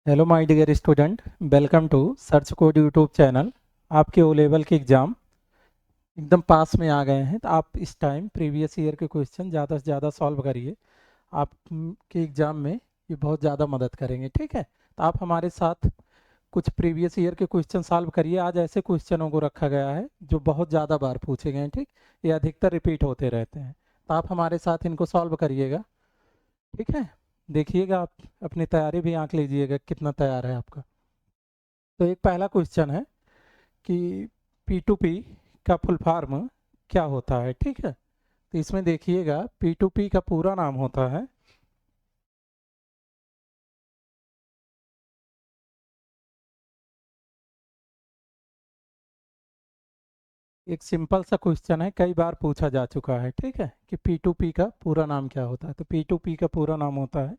Hello my dear student, welcome to search code YouTube channel. आपके O level के exam एकदम पास में आ गए हैं, तो आप इस टाइम प्रीवियस ईयर के क्वेश्चन ज़्यादा से ज़्यादा सॉल्व करिए। आपके एग्ज़ाम में ये बहुत ज़्यादा मदद करेंगे। ठीक है, तो आप हमारे साथ कुछ प्रीवियस ईयर के क्वेश्चन सॉल्व करिए। आज ऐसे क्वेश्चनों को रखा गया है जो बहुत ज़्यादा बार पूछे गए हैं। ठीक, ये अधिकतर रिपीट होते रहते हैं, तो आप हमारे साथ इनको सॉल्व करिएगा। ठीक है, देखिएगा, आप अपनी तैयारी भी आंक लीजिएगा कितना तैयार है आपका। तो एक पहला क्वेश्चन है कि P2P का फुल फॉर्म क्या होता है। ठीक है, तो इसमें देखिएगा P2P का पूरा नाम होता है, एक सिंपल सा क्वेश्चन है, कई बार पूछा जा चुका है। ठीक है, कि P2P का पूरा नाम क्या होता है। तो P2P का पूरा नाम होता है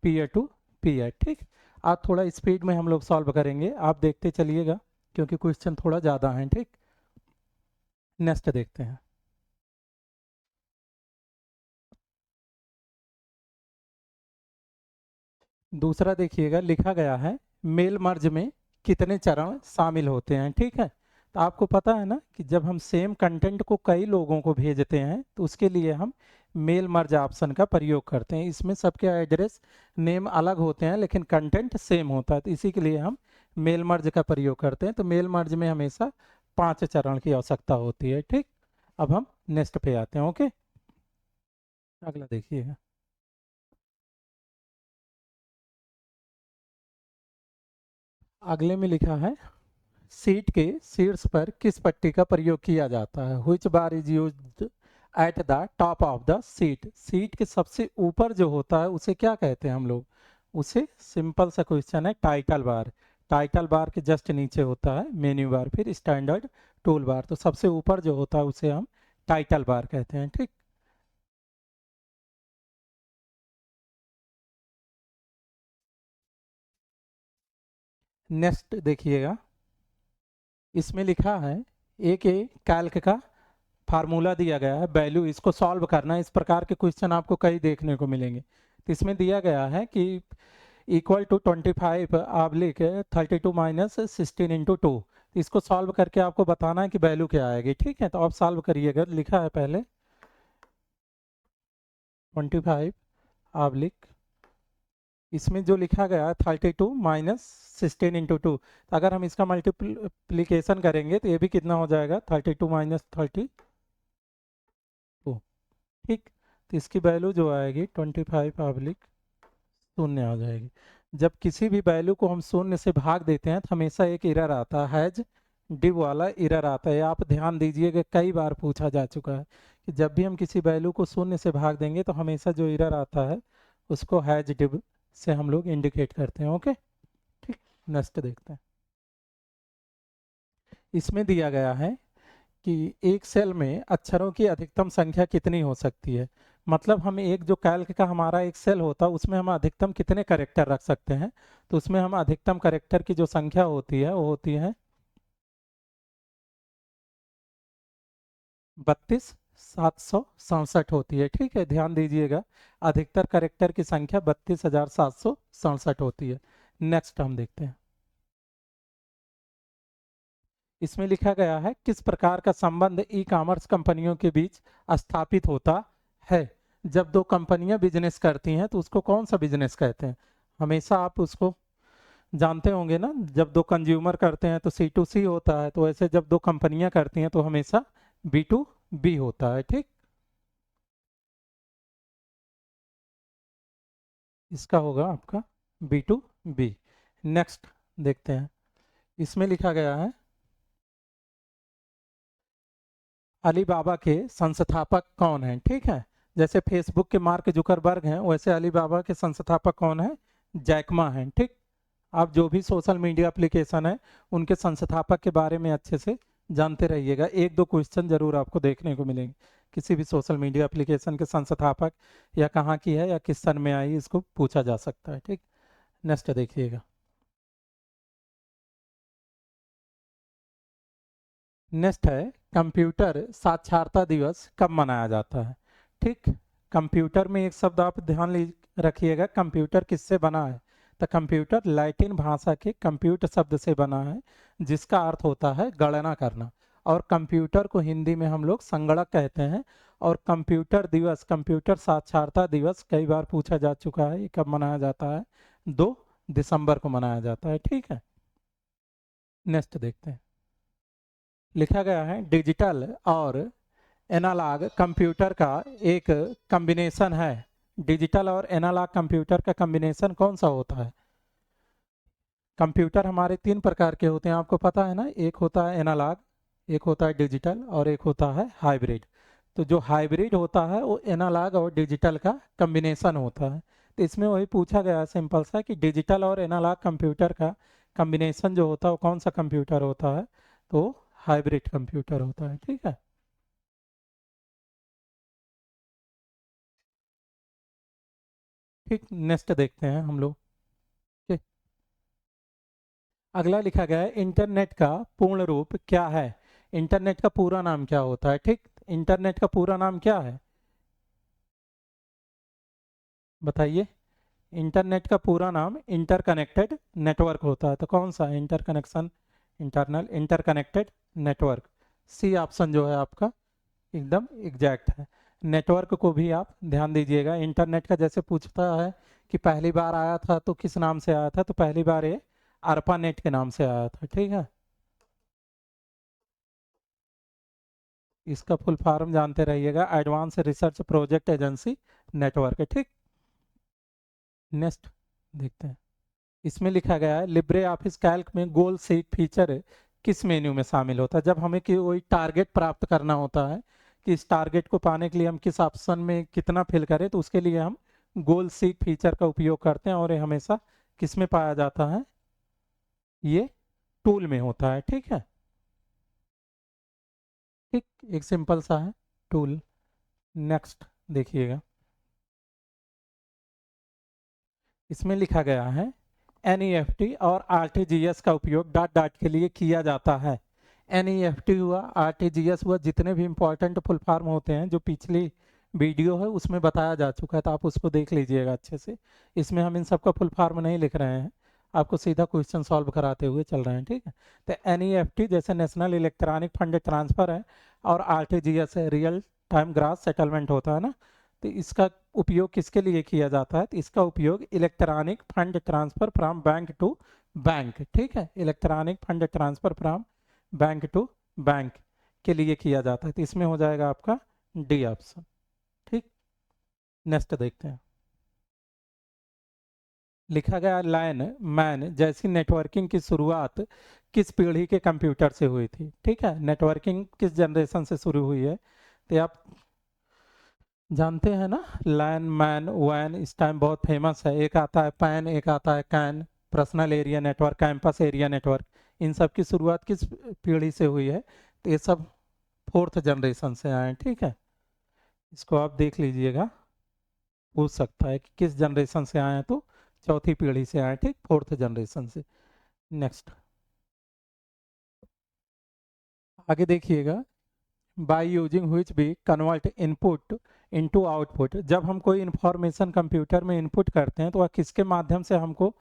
पीयर टू पीयर। ठीक, आज थोड़ा स्पीड में हम लोग सॉल्व करेंगे, आप देखते चलिएगा क्योंकि क्वेश्चन थोड़ा ज़्यादा है। ठीक, नेक्स्ट देखते हैं। दूसरा देखिएगा, लिखा गया है मेल मर्ज में कितने चरण शामिल होते हैं। ठीक है, तो आपको पता है ना कि जब हम सेम कंटेंट को कई लोगों को भेजते हैं तो उसके लिए हम मेल मर्ज ऑप्शन का प्रयोग करते हैं। इसमें सबके एड्रेस नेम अलग होते हैं लेकिन कंटेंट सेम होता है, तो इसी के लिए हम मेल मर्ज का प्रयोग करते हैं। तो मेल मर्ज में हमेशा 5 चरण की आवश्यकता होती है। ठीक, अब हम नेक्स्ट पे आते हैं। ओके, अगला देखिएगा। अगले में लिखा है सीट के शीर्ष पर किस पट्टी का प्रयोग किया जाता है। Which bar is used at the top of the seat. Seat के सबसे ऊपर जो होता है उसे क्या कहते हैं हम लोग, उसे सिंपल सा क्वेश्चन है टाइटल बार। टाइटल बार के जस्ट नीचे होता है मेन्यू बार, फिर स्टैंडर्ड टूल बार। तो सबसे ऊपर जो होता है उसे हम टाइटल बार कहते हैं। ठीक, नेक्स्ट देखिएगा, इसमें लिखा है एक कैल्क का फार्मूला दिया गया है, वैल्यू, इसको सॉल्व करना है। इस प्रकार के क्वेश्चन आपको कई देखने को मिलेंगे। तो इसमें दिया गया है कि इक्वल टू 25 आप लिख 32 माइनस 16 × 2। इसको सॉल्व करके आपको बताना है कि वैल्यू क्या आएगी। ठीक है, तो आप सॉल्व करिएगा। लिखा है पहले 25 आप लिख, इसमें जो लिखा गया है 32 माइनस 16 × 2। तो अगर हम इसका मल्टीप्लीकेशन करेंगे तो ये भी कितना हो जाएगा, 32 माइनस 32। ठीक, तो इसकी वैल्यू जो आएगी 25 पब्लिक शून्य आ जाएगी। जब किसी भी वैल्यू को हम शून्य से भाग देते हैं तो हमेशा एक एरर आता है, हैज डिव वाला एरर आता है। आप ध्यान दीजिएगा, कई बार पूछा जा चुका है कि जब भी हम किसी वैल्यू को शून्य से भाग देंगे तो हमेशा जो एरर आता है उसको हैज डिव से हम लोग इंडिकेट करते हैं। ओके, ठीक, नेक्स्ट देखते हैं। इसमें दिया गया है कि एक सेल में अक्षरों की अधिकतम संख्या कितनी हो सकती है। मतलब हम एक जो कैल्क का हमारा एक सेल होता है उसमें हम अधिकतम कितने करेक्टर रख सकते हैं। तो उसमें हम अधिकतम करेक्टर की जो संख्या होती है वो होती है 32,767 होती है। ठीक है, ध्यान दीजिएगा, अधिकतर करेक्टर की संख्या 32,767 होती है। नेक्स्ट हम देखते हैं। इसमें लिखा गया है किस प्रकार का संबंध ई कॉमर्स कंपनियों के बीच स्थापित होता है। जब दो कंपनियां बिजनेस करती हैं तो उसको कौन सा बिजनेस कहते हैं। हमेशा आप उसको जानते होंगे ना, जब दो कंज्यूमर करते हैं तो C2C होता है, तो ऐसे जब दो कंपनियां करती हैं तो हमेशा B2B होता है। ठीक, इसका होगा आपका B2B। नेक्स्ट देखते हैं। इसमें लिखा गया है अलीबाबा के संस्थापक कौन हैं। ठीक है, जैसे फेसबुक के मार्क जुकरबर्ग हैं वैसे अलीबाबा के संस्थापक कौन है, जैकमा हैं। ठीक, आप जो भी सोशल मीडिया एप्लीकेशन है उनके संस्थापक के बारे में अच्छे से जानते रहिएगा। एक दो क्वेश्चन जरूर आपको देखने को मिलेंगे किसी भी सोशल मीडिया एप्लीकेशन के संस्थापक या कहाँ की है या किस सन में आई, इसको पूछा जा सकता है। ठीक, नेक्स्ट देखिएगा। नेक्स्ट है कंप्यूटर साक्षरता दिवस कब मनाया जाता है। ठीक, कंप्यूटर में एक शब्द आप ध्यान रखिएगा, कंप्यूटर किससे बना है। तो कंप्यूटर लैटिन भाषा के कंप्यूट शब्द से बना है, जिसका अर्थ होता है गणना करना। और कंप्यूटर को हिंदी में हम लोग संगणक कहते हैं। और कंप्यूटर दिवस, कंप्यूटर साक्षरता दिवस कई बार पूछा जा चुका है, ये कब मनाया जाता है? 2 दिसंबर को मनाया जाता है। ठीक है, नेक्स्ट देखते हैं। लिखा गया है डिजिटल और एनालॉग कंप्यूटर का एक कॉम्बिनेशन है। डिजिटल और एनालॉग कंप्यूटर का कॉम्बिनेशन कौन सा होता है? कंप्यूटर हमारे 3 प्रकार के होते हैं, आपको पता है ना। एक होता है एनालॉग, एक होता है डिजिटल और एक होता है हाइब्रिड। तो जो हाइब्रिड होता है वो एनालॉग और डिजिटल का कॉम्बिनेशन होता है। तो इसमें वही पूछा गया सिंपल सा कि डिजिटल और एनालॉग कंप्यूटर का कॉम्बिनेशन जो होता है वो कौन सा कंप्यूटर होता है? तो हाइब्रिड कंप्यूटर होता है। ठीक है, ठीक, नेक्स्ट देखते हैं हम लोग। ठीक, अगला लिखा गया है इंटरनेट का पूर्ण रूप क्या है? इंटरनेट का पूरा नाम क्या होता है? ठीक, इंटरनेट का पूरा नाम क्या है, बताइए। इंटरनेट का पूरा नाम इंटरकनेक्टेड नेटवर्क होता है। तो कौन सा? Interconnection, internal interconnected network. C option जो है आपका एकदम एग्जैक्ट है। नेटवर्क को भी आप ध्यान दीजिएगा। इंटरनेट का जैसे पूछता है कि पहली बार आया था तो किस नाम से आया था, तो पहली बार ये ARPANET के नाम से आया था। ठीक है, इसका फुल फॉर्म जानते रहिएगा, advance research project agency network है। ठीक, नेक्स्ट देखते हैं। इसमें लिखा गया है लिब्रे ऑफिस कैल्क में गोल सीक फीचर किस मेन्यू में शामिल होता है? जब हमें कोई टारगेट प्राप्त करना होता है कि इस टारगेट को पाने के लिए हम किस ऑप्शन में कितना फिल करें, तो उसके लिए हम गोल सीक फीचर का उपयोग करते हैं। और ये हमेशा किस में पाया जाता है? ये टूल में होता है। ठीक है, ठीक, एक सिंपल सा है टूल। नेक्स्ट देखिएगा, इसमें लिखा गया है एनईएफटी और आरटीजीएस का उपयोग डॉट डॉट के लिए किया जाता है। एनईएफटी हुआ, आरटीजीएस हुआ, जितने भी इंपॉर्टेंट फुल फॉर्म होते हैं जो पिछली वीडियो है उसमें बताया जा चुका है, तो आप उसको देख लीजिएगा अच्छे से। इसमें हम इन सबका फुल फॉर्म नहीं लिख रहे हैं, आपको सीधा क्वेश्चन सॉल्व कराते हुए चल रहे हैं। ठीक है, तो एनईएफटी जैसे नेशनल इलेक्ट्रॉनिक फंड ट्रांसफर है, और आरटीजीएस है, रियल टाइम ग्रास सेटलमेंट होता है ना। तो इसका उपयोग किसके लिए किया जाता है? तो इसका उपयोग electronic fund transfer from bank to bank. ठीक है, electronic fund transfer from bank to bank के लिए किया जाता है। तो इसमें हो जाएगा आपका डी ऑप्शन। ठीक, नेक्स्ट देखते हैं। लिखा गया लैन मैन जैसी नेटवर्किंग की शुरुआत किस पीढ़ी के कंप्यूटर से हुई थी? ठीक है, नेटवर्किंग किस जनरेशन से शुरू हुई है? तो आप जानते हैं ना, लैन मैन वैन इस टाइम बहुत फेमस है। एक आता है पैन, एक आता है CAN, personal area network, campus area network. इन सब की शुरुआत किस पीढ़ी से हुई है? तो ये सब 4th जनरेशन से आए हैं। ठीक है, इसको आप देख लीजिएगा, पूछ सकता है कि किस जनरेशन से आए हैं, तो चौथी पीढ़ी से आए हैं। ठीक, 4th जनरेशन से। नेक्स्ट आगे देखिएगा, बाय यूजिंग व्हिच भी कन्वर्ट इनपुट इनटू आउटपुट। जब हम कोई इंफॉर्मेशन कंप्यूटर में इनपुट करते हैं तो वह किसके माध्यम से हमको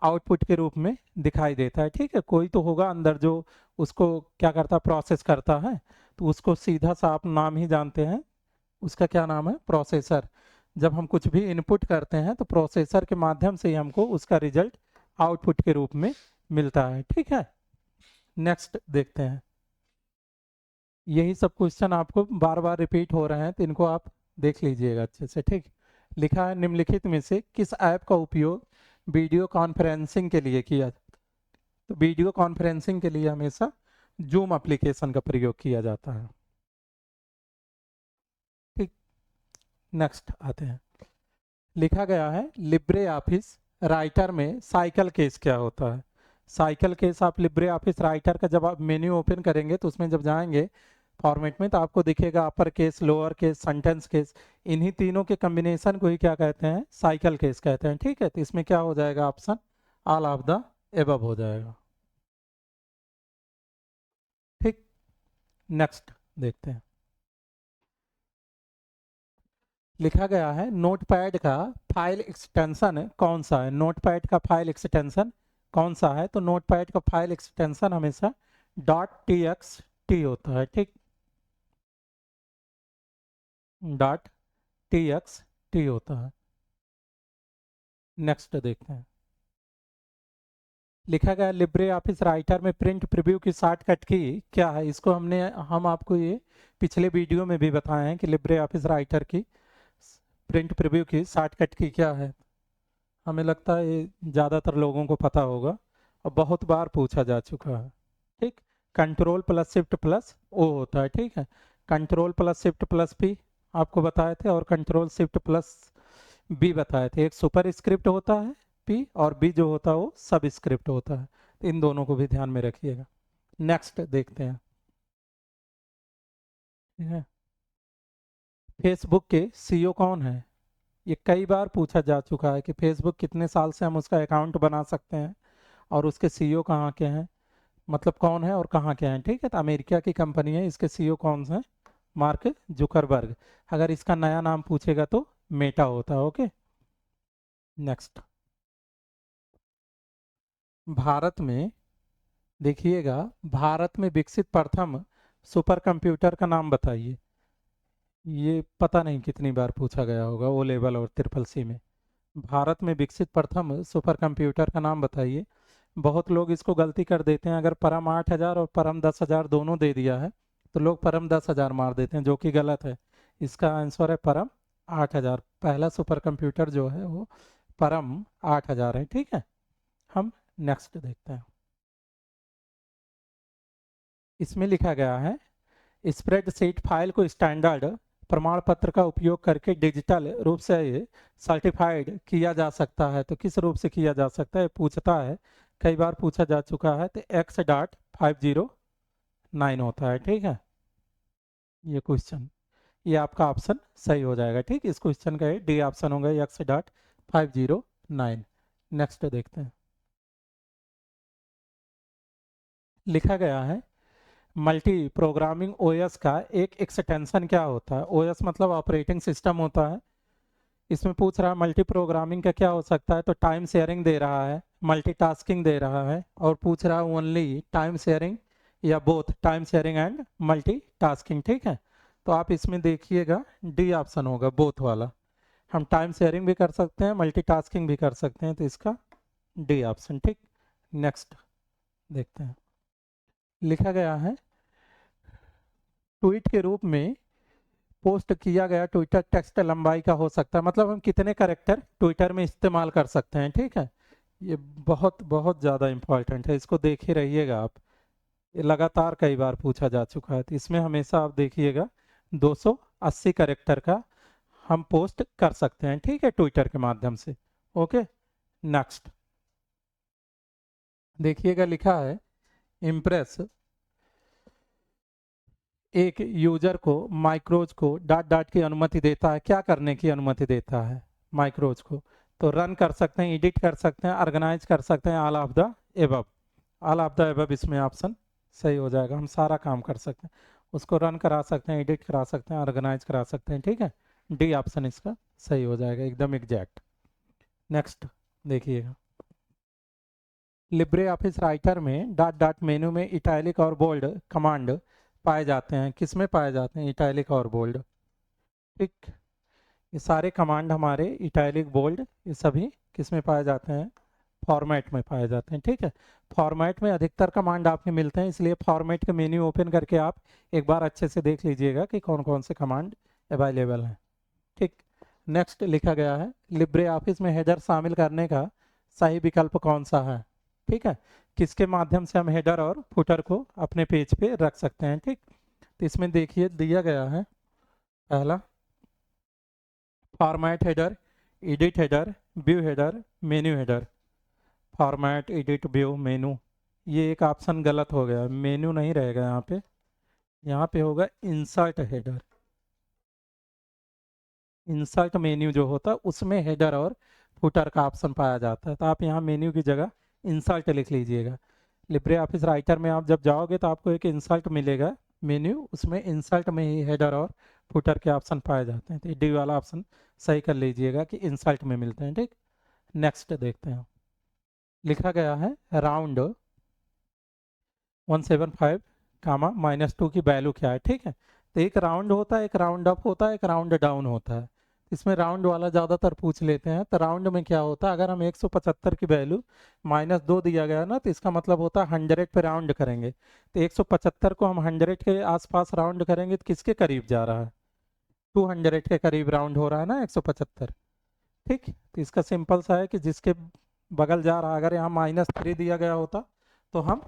आउटपुट के रूप में दिखाई देता है? ठीक है, कोई तो होगा अंदर जो उसको क्या करता है, प्रोसेस करता है। तो उसको सीधा सा आप नाम ही जानते हैं, उसका क्या नाम है? प्रोसेसर। जब हम कुछ भी इनपुट करते हैं तो प्रोसेसर के माध्यम से ही हमको उसका रिजल्ट आउटपुट के रूप में मिलता है। ठीक है, नेक्स्ट देखते हैं। यही सब क्वेश्चन आपको बार बार रिपीट हो रहे हैं, तो इनको आप देख लीजिएगा अच्छे से। ठीक, लिखा है निम्नलिखित में से किस ऐप का उपयोग वीडियो कॉन्फ्रेंसिंग के लिए किया? तो वीडियो कॉन्फ्रेंसिंग के लिए हमेशा जूम एप्लीकेशन का प्रयोग किया जाता है। ठीक, नेक्स्ट आते हैं। लिखा गया है लिब्रे ऑफिस राइटर में साइकिल केस क्या होता है? साइकिल केस आप लिब्रे ऑफिस राइटर का जब आप मेन्यू ओपन करेंगे तो उसमें जब जाएंगे फॉर्मेट में, तो आपको दिखेगा upper case, lower case, sentence case. इन्हीं तीनों के कॉम्बिनेशन को ही क्या कहते हैं? साइकिल केस कहते हैं। ठीक है, तो इसमें क्या हो जाएगा? Option all of the above हो जाएगा। ठीक, नेक्स्ट देखते हैं। लिखा गया है नोटपैड का फाइल एक्सटेंशन कौन सा है। नोटपैड का फाइल एक्सटेंशन कौन सा है? तो नोटपैड का फाइल एक्सटेंशन हमेशा .txt होता है, ठीक, .txt होता है। नेक्स्ट देखते हैं। लिखा गया लिब्रे ऑफिस राइटर में प्रिंट प्रीव्यू की शॉर्टकट की क्या है? इसको हम आपको ये पिछले वीडियो में भी बताए हैं कि लिब्रे ऑफिस राइटर की प्रिंट प्रीव्यू की शॉर्टकट की क्या है। हमें लगता है ये ज़्यादातर लोगों को पता होगा और बहुत बार पूछा जा चुका है, ठीक। Control plus shift plus O होता है, ठीक है। Control plus shift plus P आपको बताए थे और कंट्रोल शिफ्ट प्लस बी बताए थे। एक सुपर स्क्रिप्ट होता है पी और बी जो होता है वो सब स्क्रिप्ट होता है। तो इन दोनों को भी ध्यान में रखिएगा। नेक्स्ट देखते हैं। ठीक है। फेसबुक के सीईओ कौन है? ये कई बार पूछा जा चुका है कि फेसबुक कितने साल से हम उसका अकाउंट बना सकते हैं और उसके सीईओ कहाँ के हैं, मतलब कौन है और कहाँ के हैं, ठीक है। तो अमेरिका की कंपनी है, इसके सीईओ कौन से हैं? Mark Zuckerberg. अगर इसका नया नाम पूछेगा तो मेटा होता है, ओके। नेक्स्ट। भारत में देखिएगा, भारत में विकसित प्रथम सुपर कंप्यूटर का नाम बताइए। ये पता नहीं कितनी बार पूछा गया होगा ओ लेवल और ट्रिपल सी में। भारत में विकसित प्रथम सुपर कंप्यूटर का नाम बताइए। बहुत लोग इसको गलती कर देते हैं, अगर परम 8,000 और परम 10,000 दोनों दे दिया है तो लोग परम 10,000 मार देते हैं, जो कि गलत है। इसका आंसर है परम 8,000। पहला सुपर कंप्यूटर जो है वो परम 8,000 है, ठीक है। हम नेक्स्ट देखते हैं। इसमें लिखा गया है स्प्रेडशीट फाइल को स्टैंडर्ड प्रमाण पत्र का उपयोग करके डिजिटल रूप से सर्टिफाइड किया जा सकता है। तो किस रूप से किया जा सकता है पूछता है, कई बार पूछा जा चुका है। तो X.509 होता है, ठीक है। ये क्वेश्चन, ये आपका ऑप्शन सही हो जाएगा, ठीक। इस क्वेश्चन का डी ऑप्शन होगा X.509। नेक्स्ट देखते हैं। लिखा गया है मल्टी प्रोग्रामिंग ओएस का एक एक्सटेंशन क्या होता है? ओएस मतलब ऑपरेटिंग सिस्टम होता है। इसमें पूछ रहा है मल्टी प्रोग्रामिंग का क्या हो सकता है, तो टाइम शेयरिंग दे रहा है, मल्टीटास्किंग दे रहा है, और पूछ रहा है ओनली टाइम शेयरिंग या both time sharing and multitasking, ठीक है। तो आप इसमें देखिएगा डी ऑप्शन होगा, बोथ वाला। हम टाइम शेयरिंग भी कर सकते हैं, मल्टीटास्किंग भी कर सकते हैं, तो इसका डी ऑप्शन, ठीक। नेक्स्ट देखते हैं। लिखा गया है ट्वीट के रूप में पोस्ट किया गया ट्विटर टेक्स्ट लंबाई का हो सकता है, मतलब हम कितने कैरेक्टर ट्विटर में इस्तेमाल कर सकते हैं, ठीक है। ये बहुत बहुत ज़्यादा इंपॉर्टेंट है, इसको देखे रहिएगा आप। ये लगातार कई बार पूछा जा चुका है, तो इसमें हमेशा आप देखिएगा 280 कैरेक्टर का हम पोस्ट कर सकते हैं, ठीक है, ट्विटर के माध्यम से, ओके। नेक्स्ट देखिएगा, लिखा है इम्प्रेस एक यूजर को माइक्रोज को डॉट डॉट की अनुमति देता है, क्या करने की अनुमति देता है माइक्रोज को? तो रन कर सकते हैं, एडिट कर सकते हैं, ऑर्गेनाइज कर सकते हैं, all of the above. All of the above इसमें ऑप्शन सही हो जाएगा। हम सारा काम कर सकते हैं, उसको रन करा सकते हैं, एडिट करा सकते हैं, ऑर्गेनाइज करा सकते हैं, ठीक है। डी ऑप्शन इसका सही हो जाएगा, एकदम एग्जैक्ट। नेक्स्ट देखिएगा, लिब्रे ऑफिस राइटर में डॉट डॉट मेनू में इटैलिक और बोल्ड कमांड पाए जाते हैं। किस में पाए जाते हैं इटैलिक और बोल्ड? ठीक, ये सारे कमांड हमारे इटैलिक बोल्ड ये सभी किस में पाए जाते हैं? फॉर्मेट में पाए जाते हैं, ठीक है। फॉर्मेट में अधिकतर कमांड आपके मिलते हैं, इसलिए फॉर्मेट का मेन्यू ओपन करके आप एक बार अच्छे से देख लीजिएगा कि कौन कौन से कमांड अवेलेबल हैं, ठीक। नेक्स्ट लिखा गया है लिब्रे ऑफिस में हेडर शामिल करने का सही विकल्प कौन सा है? ठीक है, किसके माध्यम से हम हेडर और फुटर को अपने पेज पे रख सकते हैं, ठीक। तो इसमें देखिए दिया गया है पहला format header, edit header, view header, menu header. Format, edit, view, मेनू, ये एक ऑप्शन गलत हो गया, मेन्यू नहीं रहेगा यहाँ पे, यहाँ पे होगा इंसर्ट हेडर। इंसर्ट मेन्यू जो होता है उसमें हेडर और फुटर का ऑप्शन पाया जाता है, तो आप यहाँ मेन्यू की जगह इंसर्ट लिख लीजिएगा। लिब्रे ऑफिस राइटर में आप जब जाओगे तो आपको एक इंसर्ट मिलेगा मेन्यू, उसमें इंसर्ट में ही हेडर और फुटर के ऑप्शन पाए जाते हैं, तो डी वाला ऑप्शन सही कर लीजिएगा कि इंसल्ट में मिलते हैं। ठीक, नेक्स्ट देखते हैं। लिखा गया है राउंड 175 कामा -2 की वैल्यू क्या है। ठीक है, तो एक राउंड होता है, एक राउंड अप होता है, एक राउंड डाउन होता है। इसमें राउंड वाला ज़्यादातर पूछ लेते हैं। तो राउंड में क्या होता है, अगर हम 175 की वैल्यू -2 दिया गया ना, तो इसका मतलब होता है 100 पे राउंड करेंगे। तो 175 को हम 100 के आसपास राउंड करेंगे तो किसके करीब जा रहा है, 200 के करीब राउंड हो रहा है ना 175। ठीक, तो इसका सिंपल सा है कि जिसके बगल जा रहा है, अगर यहाँ -3 दिया गया होता तो हम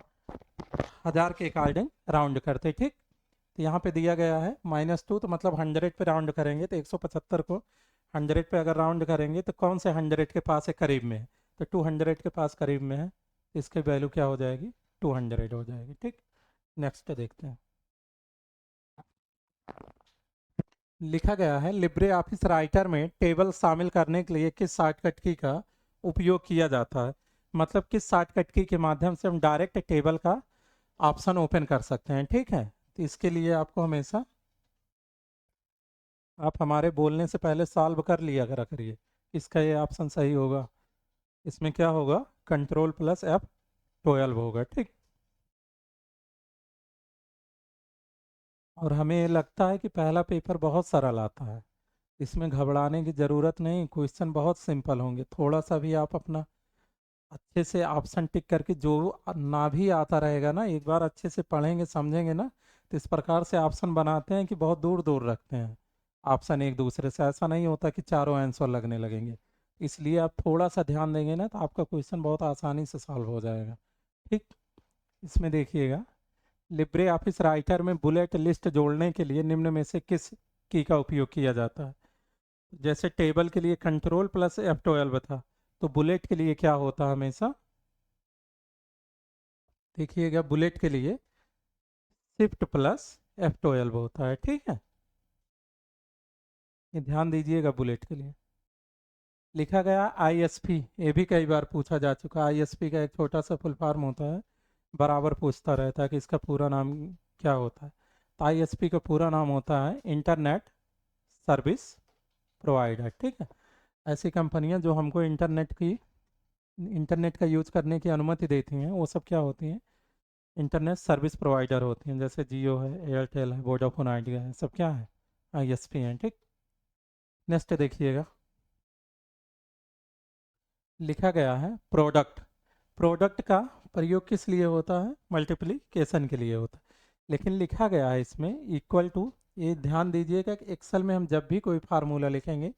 1000 के अकॉर्डिंग राउंड करते। ठीक, तो यहाँ पे दिया गया है -2, तो मतलब 100 पे राउंड करेंगे, तो 175 को 100 पे अगर राउंड करेंगे तो कौन से 100 के पास है, करीब में है, तो 200 के पास करीब में है, इसकी वैल्यू क्या हो जाएगी, 200 हो जाएगी। ठीक, नेक्स्ट देखते हैं। लिखा गया है लिब्रे ऑफिस राइटर में टेबल शामिल करने के लिए किस शॉर्टकट की का उपयोग किया जाता है। मतलब किस शॉर्टकट की के माध्यम से हम डायरेक्ट टेबल का ऑप्शन ओपन कर सकते हैं। ठीक है, तो इसके लिए आपको हमेशा आप हमारे बोलने से पहले सॉल्व कर लिया करिए। इसका ये ऑप्शन सही होगा। इसमें क्या होगा, Ctrl+F12 होगा। ठीक, और हमें लगता है कि पहला पेपर बहुत सरल आता है, इसमें घबराने की ज़रूरत नहीं, क्वेश्चन बहुत सिंपल होंगे। थोड़ा सा भी आप अपना अच्छे से ऑप्शन टिक करके, जो ना भी आता रहेगा ना, एक बार अच्छे से पढ़ेंगे समझेंगे ना, तो इस प्रकार से ऑप्शन बनाते हैं कि बहुत दूर दूर रखते हैं ऑप्शन एक दूसरे से। ऐसा नहीं होता कि चारों आंसर लगने लगेंगे। इसलिए आप थोड़ा सा ध्यान देंगे ना, तो आपका क्वेश्चन बहुत आसानी से सॉल्व हो जाएगा। ठीक, इसमें देखिएगा, लिब्रे ऑफिस राइटर में बुलेट लिस्ट जोड़ने के लिए निम्न में से किस की का उपयोग किया जाता है। जैसे टेबल के लिए Ctrl+F12 था, तो बुलेट के लिए क्या होता है हमेशा, देखिएगा बुलेट के लिए Shift+F12 होता है। ठीक है, ये ध्यान दीजिएगा बुलेट के लिए। लिखा गया ISP, ये भी कई बार पूछा जा चुका है। ISP का एक छोटा सा फुल फॉर्म होता है, बराबर पूछता रहता है कि इसका पूरा नाम क्या होता है। तो ISP का पूरा नाम होता है इंटरनेट सर्विस प्रोवाइडर। ठीक है, ऐसी कंपनियां जो हमको इंटरनेट का यूज करने की अनुमति देती हैं, वो सब क्या होती हैं, इंटरनेट सर्विस प्रोवाइडर होती हैं। जैसे जियो है, एयरटेल है, वोडाफोन आइडिया है, सब क्या है, ISP हैं। ठीक, नेक्स्ट देखिएगा, लिखा गया है प्रोडक्ट। प्रोडक्ट का प्रयोग किस लिए होता है, मल्टीप्लिकेशन के लिए होता है। लेकिन लिखा गया है इसमें इक्वल टू, ये ध्यान दीजिएगा कि एक्सेल में हम जब भी कोई फार्मूला लिखेंगे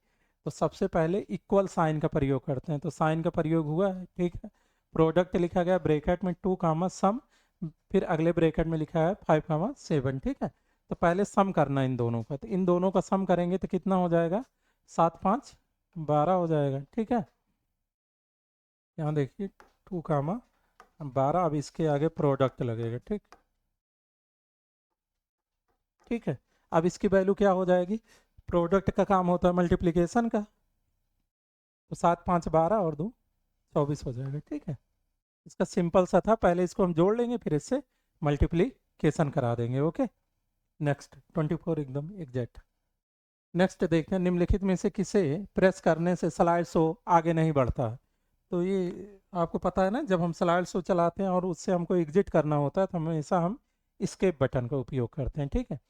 तो सबसे पहले इक्वल साइन का प्रयोग करते हैं। तो साइन का प्रयोग हुआ है। ठीक है, प्रोडक्ट लिखा गया ब्रैकेट में 2 कामा सम, फिर अगले ब्रैकेट में लिखा है 5 कामा 7। ठीक है, तो पहले सम करना इन दोनों का, तो इन दोनों का सम करेंगे तो कितना हो जाएगा, 7 5 12 हो जाएगा। ठीक है, यहाँ देखिए 2 कामा 12, अब इसके आगे प्रोडक्ट लगेगा। ठीक, ठीक है, अब इसकी वैल्यू क्या हो जाएगी, प्रोडक्ट का काम होता है मल्टीप्लिकेशन का, तो 7 5 12 और 2 24 हो जाएगा। ठीक है, इसका सिंपल सा था, पहले इसको हम जोड़ लेंगे फिर इससे मल्टीप्लिकेशन करा देंगे। ओके, नेक्स्ट 24 एकदम एग्जैक्ट। नेक्स्ट देखते हैं, निम्नलिखित में से किसे प्रेस करने से स्लाइड शो आगे नहीं बढ़ता है। तो ये आपको पता है ना, जब हम स्लाइड शो चलाते हैं और उससे हमको एग्जिट करना होता है तो हमेशा हम escape बटन का उपयोग करते हैं। ठीक है,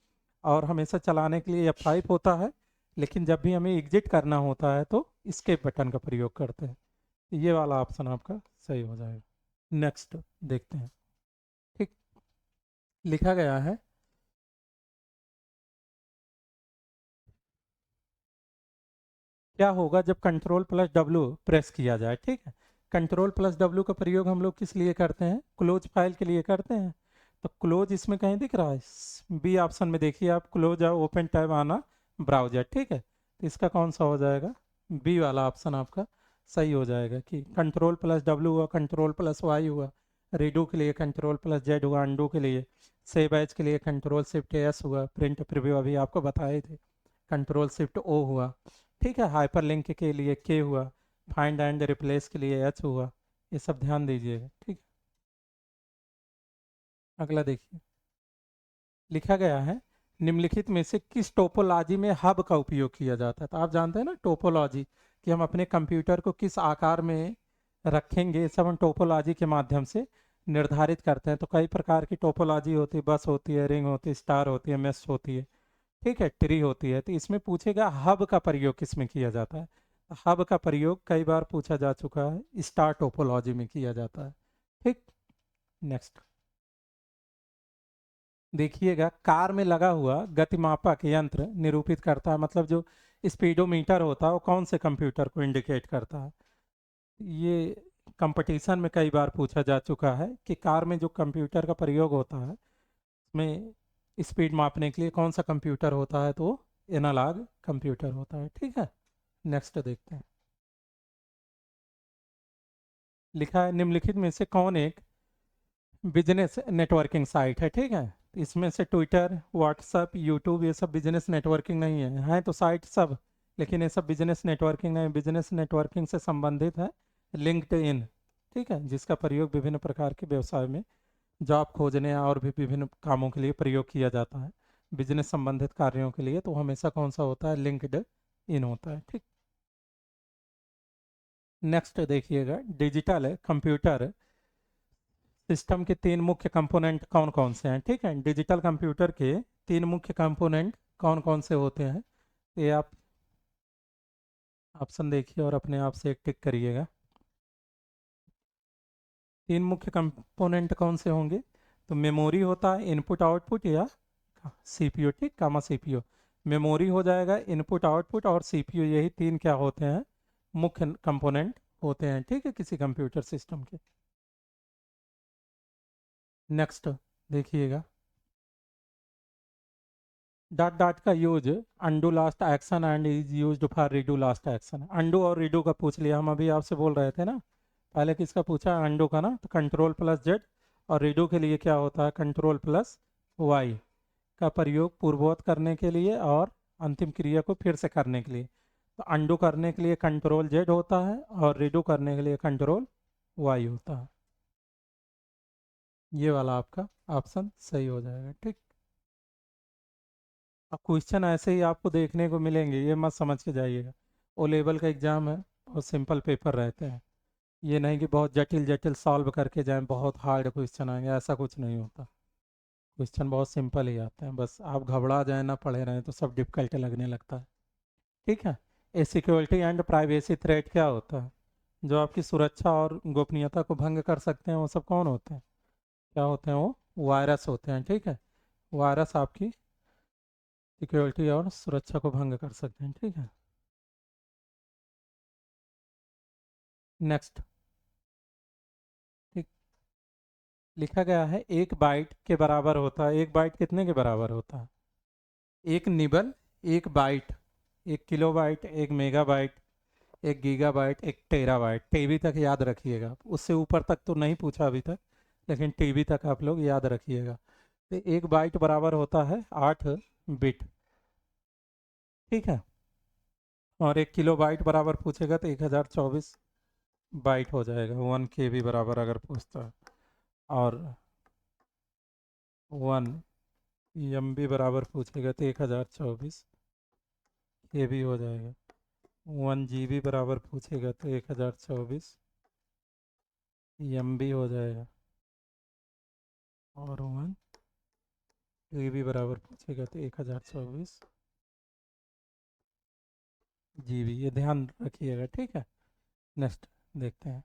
और हमेशा चलाने के लिए F5 होता है, लेकिन जब भी हमें एग्जिट करना होता है तो escape बटन का प्रयोग करते हैं। ये वाला ऑप्शन आपका सही हो जाएगा। नेक्स्ट देखते हैं। ठीक, लिखा गया है क्या होगा जब Ctrl+W प्रेस किया जाए। ठीक है, Ctrl+W का प्रयोग हम लोग किस लिए करते हैं, क्लोज फाइल के लिए करते हैं। तो क्लोज इसमें कहीं दिख रहा है, बी ऑप्शन में देखिए आप, क्लोज ओपन टैब आना ब्राउजर। ठीक है, तो इसका कौन सा हो जाएगा, बी वाला ऑप्शन आपका सही हो जाएगा कि Ctrl+W हुआ, Ctrl+Y हुआ, रीडू के लिए Ctrl+Z हुआ, अंडू के लिए, सेव एज के लिए Ctrl+Shift+S हुआ, प्रिंट प्रीव्यू अभी आपको बताए थे Ctrl+Shift+O हुआ। ठीक है, हाइपरलिंक के लिए के हुआ, फाइंड एंड रिप्लेस के लिए एच हुआ। ये सब ध्यान दीजिएगा। ठीक, अगला देखिए, लिखा गया है निम्नलिखित में से किस टोपोलॉजी में हब का उपयोग किया जाता है? तो आप जानते हैं ना टोपोलॉजी, कि हम अपने कंप्यूटर को किस आकार में रखेंगे, ये सब हम टोपोलॉजी के माध्यम से निर्धारित करते हैं। तो कई प्रकार की टोपोलॉजी होती है, बस होती है, रिंग होती है, स्टार होती है, मेश होती है, ठीक है, ट्री होती है। तो इसमें पूछेगा हब का प्रयोग किस में किया जाता है। हब का प्रयोग कई बार पूछा जा चुका है, स्टार टोपोलॉजी में किया जाता है। ठीक। नेक्स्ट देखिएगा, कार में लगा हुआ गतिमापक यंत्र निरूपित करता है, मतलब जो स्पीडोमीटर होता है वो कौन से कंप्यूटर को इंडिकेट करता है। ये कंपटीशन में कई बार पूछा जा चुका है कि कार में जो कंप्यूटर का प्रयोग होता है उसमें स्पीड मापने के लिए कौन सा कंप्यूटर होता है, तो एनालॉग कंप्यूटर होता है। ठीक है। नेक्स्ट देखते हैं। लिखा है निम्नलिखित में से कौन एक बिजनेस नेटवर्किंग साइट है। ठीक है। तो इसमें से ट्विटर, व्हाट्सएप, यूट्यूब, ये सब बिजनेस नेटवर्किंग नहीं है तो साइट सब, लेकिन ये सब बिजनेस नेटवर्किंग नहीं। बिजनेस नेटवर्किंग से संबंधित है लिंक्डइन, ठीक है, जिसका प्रयोग विभिन्न प्रकार के व्यवसाय में जॉब खोजने और भी विभिन्न कामों के लिए प्रयोग किया जाता है। बिजनेस संबंधित कार्यों के लिए तो हमेशा कौन सा होता है, लिंक्ड इन होता है। ठीक। नेक्स्ट देखिएगा, डिजिटल कंप्यूटर सिस्टम के तीन मुख्य कंपोनेंट कौन कौन से हैं। ठीक है। डिजिटल कंप्यूटर के तीन मुख्य कंपोनेंट कौन कौन से होते हैं, ये आप ऑप्शन देखिए और अपने आप से एक टिक करिएगा। तीन मुख्य कंपोनेंट कौन से होंगे, तो मेमोरी होता है, इनपुट आउटपुट, या सीपीयू। ठीक, कामा सीपीयू। मेमोरी हो जाएगा, इनपुट आउटपुट और सीपीयू, यही तीन क्या होते हैं, मुख्य कंपोनेंट होते हैं। ठीक है, किसी कंप्यूटर सिस्टम के। नेक्स्ट देखिएगा, डॉट डॉट का use undo last action and is used for redo last action. Undo और रीडू का पूछ लिया, हम अभी आपसे बोल रहे थे ना, पहले किसका पूछा, अंडू का ना, तो कंट्रोल प्लस जेड। और रीडू के लिए क्या होता है, कंट्रोल प्लस वाई का प्रयोग पूर्ववत करने के लिए और अंतिम क्रिया को फिर से करने के लिए। तो अंडू करने के लिए कंट्रोल जेड होता है और रीडू करने के लिए कंट्रोल वाई होता है। ये वाला आपका ऑप्शन सही हो जाएगा। ठीक। अब क्वेश्चन ऐसे ही आपको देखने को मिलेंगे, ये मत समझ के जाइएगा। ओ लेवल का एग्जाम है, बहुत सिंपल पेपर रहते हैं। ये नहीं कि बहुत जटिल जटिल सॉल्व करके जाएं, बहुत हार्ड क्वेश्चन आएंगे, ऐसा कुछ नहीं होता। क्वेश्चन बहुत सिंपल ही आते हैं, बस आप घबरा जाए ना पढ़े रहें तो सब डिफिकल्ट लगने लगता है। ठीक है। ए सिक्योरिटी एंड प्राइवेसी थ्रेट क्या होता है, जो आपकी सुरक्षा और गोपनीयता को भंग कर सकते हैं, वो सब कौन होते हैं, क्या होते हैं, वो वायरस होते हैं। ठीक है। वायरस आपकी सिक्योरिटी और सुरक्षा को भंग कर सकते हैं। ठीक है। नेक्स्ट। ठीक। लिखा गया है एक बाइट के बराबर होता है, एक बाइट कितने के बराबर होता है, एक निबल, एक बाइट, एक किलो बाइट, एक मेगा बाइट, एक गीगा बाइट, एक टेरा बाइट। टीबी तक याद रखिएगा, उससे ऊपर तक तो नहीं पूछा अभी तक, लेकिन टीबी तक आप लोग याद रखिएगा। तो एक बाइट बराबर होता है 8 बिट। ठीक है। और एक किलो बाइट बराबर पूछेगा तो 1024 बाइट हो जाएगा। 1 KB बराबर अगर पूछता है, और 1 MB बराबर पूछेगा तो 1024 KB हो जाएगा। 1 GB बराबर पूछेगा तो 1024 MB हो जाएगा। और 1 GB बराबर पूछेगा तो 1024 GB, ये ध्यान रखिएगा। ठीक है। नेक्स्ट देखते हैं,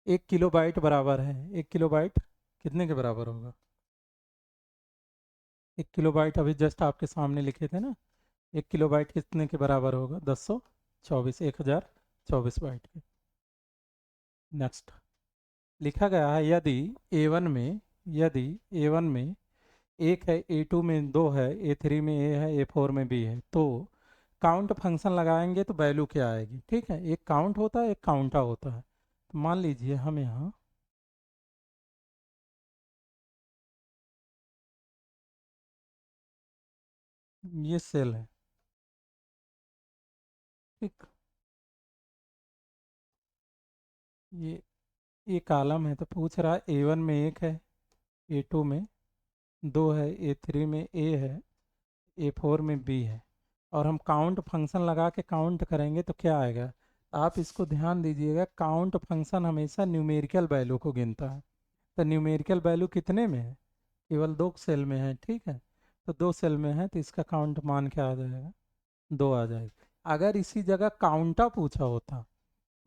एक किलो बाइट बराबर है, एक किलो बाइट कितने के बराबर होगा, एक किलो बाइट अभी जस्ट आपके सामने लिखे थे ना, एक किलो बाइट कितने के बराबर होगा, 1024, 1024 बाइट के। नेक्स्ट लिखा गया है, यदि ए वन में एक है, ए टू में दो है, ए थ्री में ए है, ए फोर में बी है, तो काउंट फंक्शन लगाएंगे तो वैल्यू क्या आएगी। ठीक है। एक काउंट होता है, एक काउंटा होता है। तो मान लीजिए हम यहाँ, ये सेल है, ठीक, ये कॉलम है, तो पूछ रहा है ए वन में एक है, ए टू में 2 है, A3 में A है, A4 में B है, और हम काउंट फंक्शन लगा के काउंट करेंगे तो क्या आएगा। आप इसको ध्यान दीजिएगा, काउंट फंक्शन हमेशा न्यूमेरिकल वैल्यू को गिनता है। तो न्यूमेरिकल वैल्यू कितने में है, केवल 2 सेल में है, ठीक है। तो 2 सेल में है तो इसका काउंट मान क्या आ जाएगा, 2 आ जाएगी। अगर इसी जगह काउंटा पूछा होता,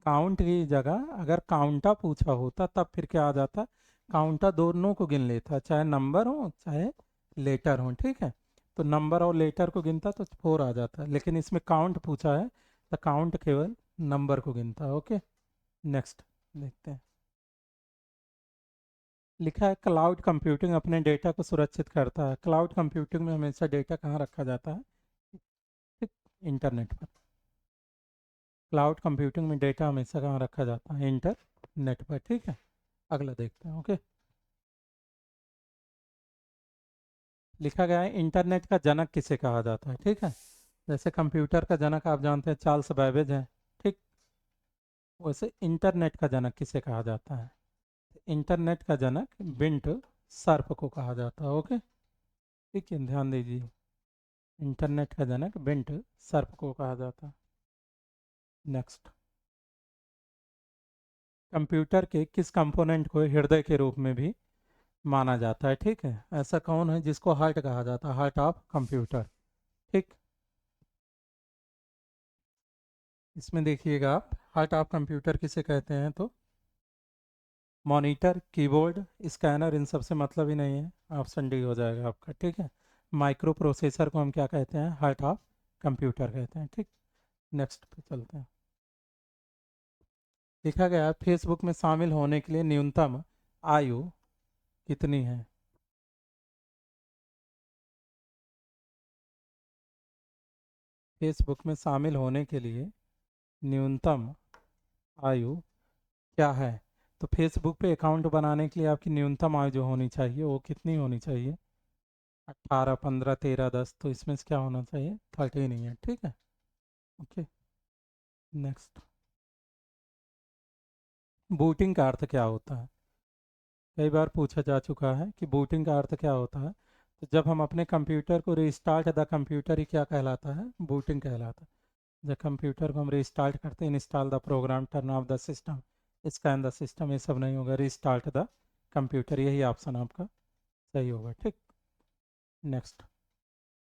काउंट की जगह अगर काउंटा पूछा होता तब फिर क्या आ जाता, काउंटा दोनों को गिन लेता, चाहे नंबर हो चाहे लेटर हो, ठीक है। तो नंबर और लेटर को गिनता तो 4 आ जाता, लेकिन इसमें काउंट पूछा है तो काउंट केवल नंबर को गिनता है। ओके, नेक्स्ट देखते हैं। लिखा है क्लाउड कंप्यूटिंग अपने डेटा को सुरक्षित करता है। क्लाउड कंप्यूटिंग में हमेशा डेटा कहाँ रखा जाता है, ठीक, इंटरनेट पर। क्लाउड कंप्यूटिंग में डेटा हमेशा कहाँ रखा जाता है, इंटरनेट पर, ठीक है। अगला देखते हैं। ओके, लिखा गया है इंटरनेट का जनक किसे कहा जाता है, ठीक है। जैसे कंप्यूटर का जनक आप जानते हैं चार्ल्स बैबेज है, ठीक। वैसे इंटरनेट का जनक किसे कहा जाता है, इंटरनेट का जनक बिंट सर्फ को कहा जाता है। ओके, ठीक है, ध्यान दीजिए, इंटरनेट का जनक बिंट सर्फ को कहा जाता है। नेक्स्ट, कंप्यूटर के किस कंपोनेंट को हृदय के रूप में भी माना जाता है, ठीक है। ऐसा कौन है जिसको हार्ट कहा जाता है, हार्ट ऑफ कंप्यूटर, ठीक। इसमें देखिएगा आप, हार्ट ऑफ कंप्यूटर किसे कहते हैं, तो मॉनिटर, कीबोर्ड, स्कैनर, इन सब से मतलब ही नहीं है, ऑप्शन डी हो जाएगा आपका, ठीक है। माइक्रो प्रोसेसर को हम क्या कहते हैं, हार्ट ऑफ कंप्यूटर कहते हैं, ठीक। नेक्स्ट पे चलते हैं। लिखा गया है फेसबुक में शामिल होने के लिए न्यूनतम आयु कितनी है। फेसबुक में शामिल होने के लिए न्यूनतम आयु क्या है। तो फेसबुक पे अकाउंट बनाने के लिए आपकी न्यूनतम आयु जो होनी चाहिए वो कितनी होनी चाहिए, 18, 15, 13, 10। तो इसमें से क्या होना चाहिए, 13 ही है, ठीक है। ओके, नेक्स्ट, बूटिंग का अर्थ क्या होता है। कई बार पूछा जा चुका है कि बूटिंग का अर्थ क्या होता है। तो जब हम अपने कंप्यूटर को रिस्टार्ट, द कंप्यूटर ही क्या कहलाता है, बूटिंग कहलाता है। जब कंप्यूटर को हम रिस्टार्ट करते हैं, install the program, turn off the system, scan the system, ये सब नहीं होगा, रिस्टार्ट द कंप्यूटर, यही ऑप्शन आपका सही होगा, ठीक। नेक्स्ट,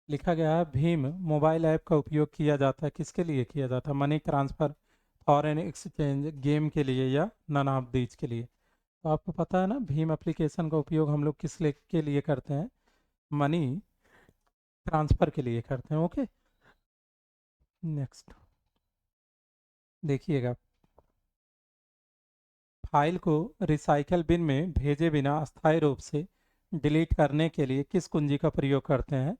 लिखा गया है भीम मोबाइल ऐप का उपयोग किया जाता है, किसके लिए किया जाता है, money transfer, foreign exchange, game के लिए, या नन ऑफ दीज के लिए। तो आपको पता है ना, भीम एप्लीकेशन का उपयोग हम लोग के लिए करते हैं, मनी ट्रांसफ़र के लिए करते हैं। ओके, नेक्स्ट देखिएगा, फाइल को रिसाइकल बिन में भेजे बिना अस्थायी रूप से डिलीट करने के लिए किस कुंजी का प्रयोग करते हैं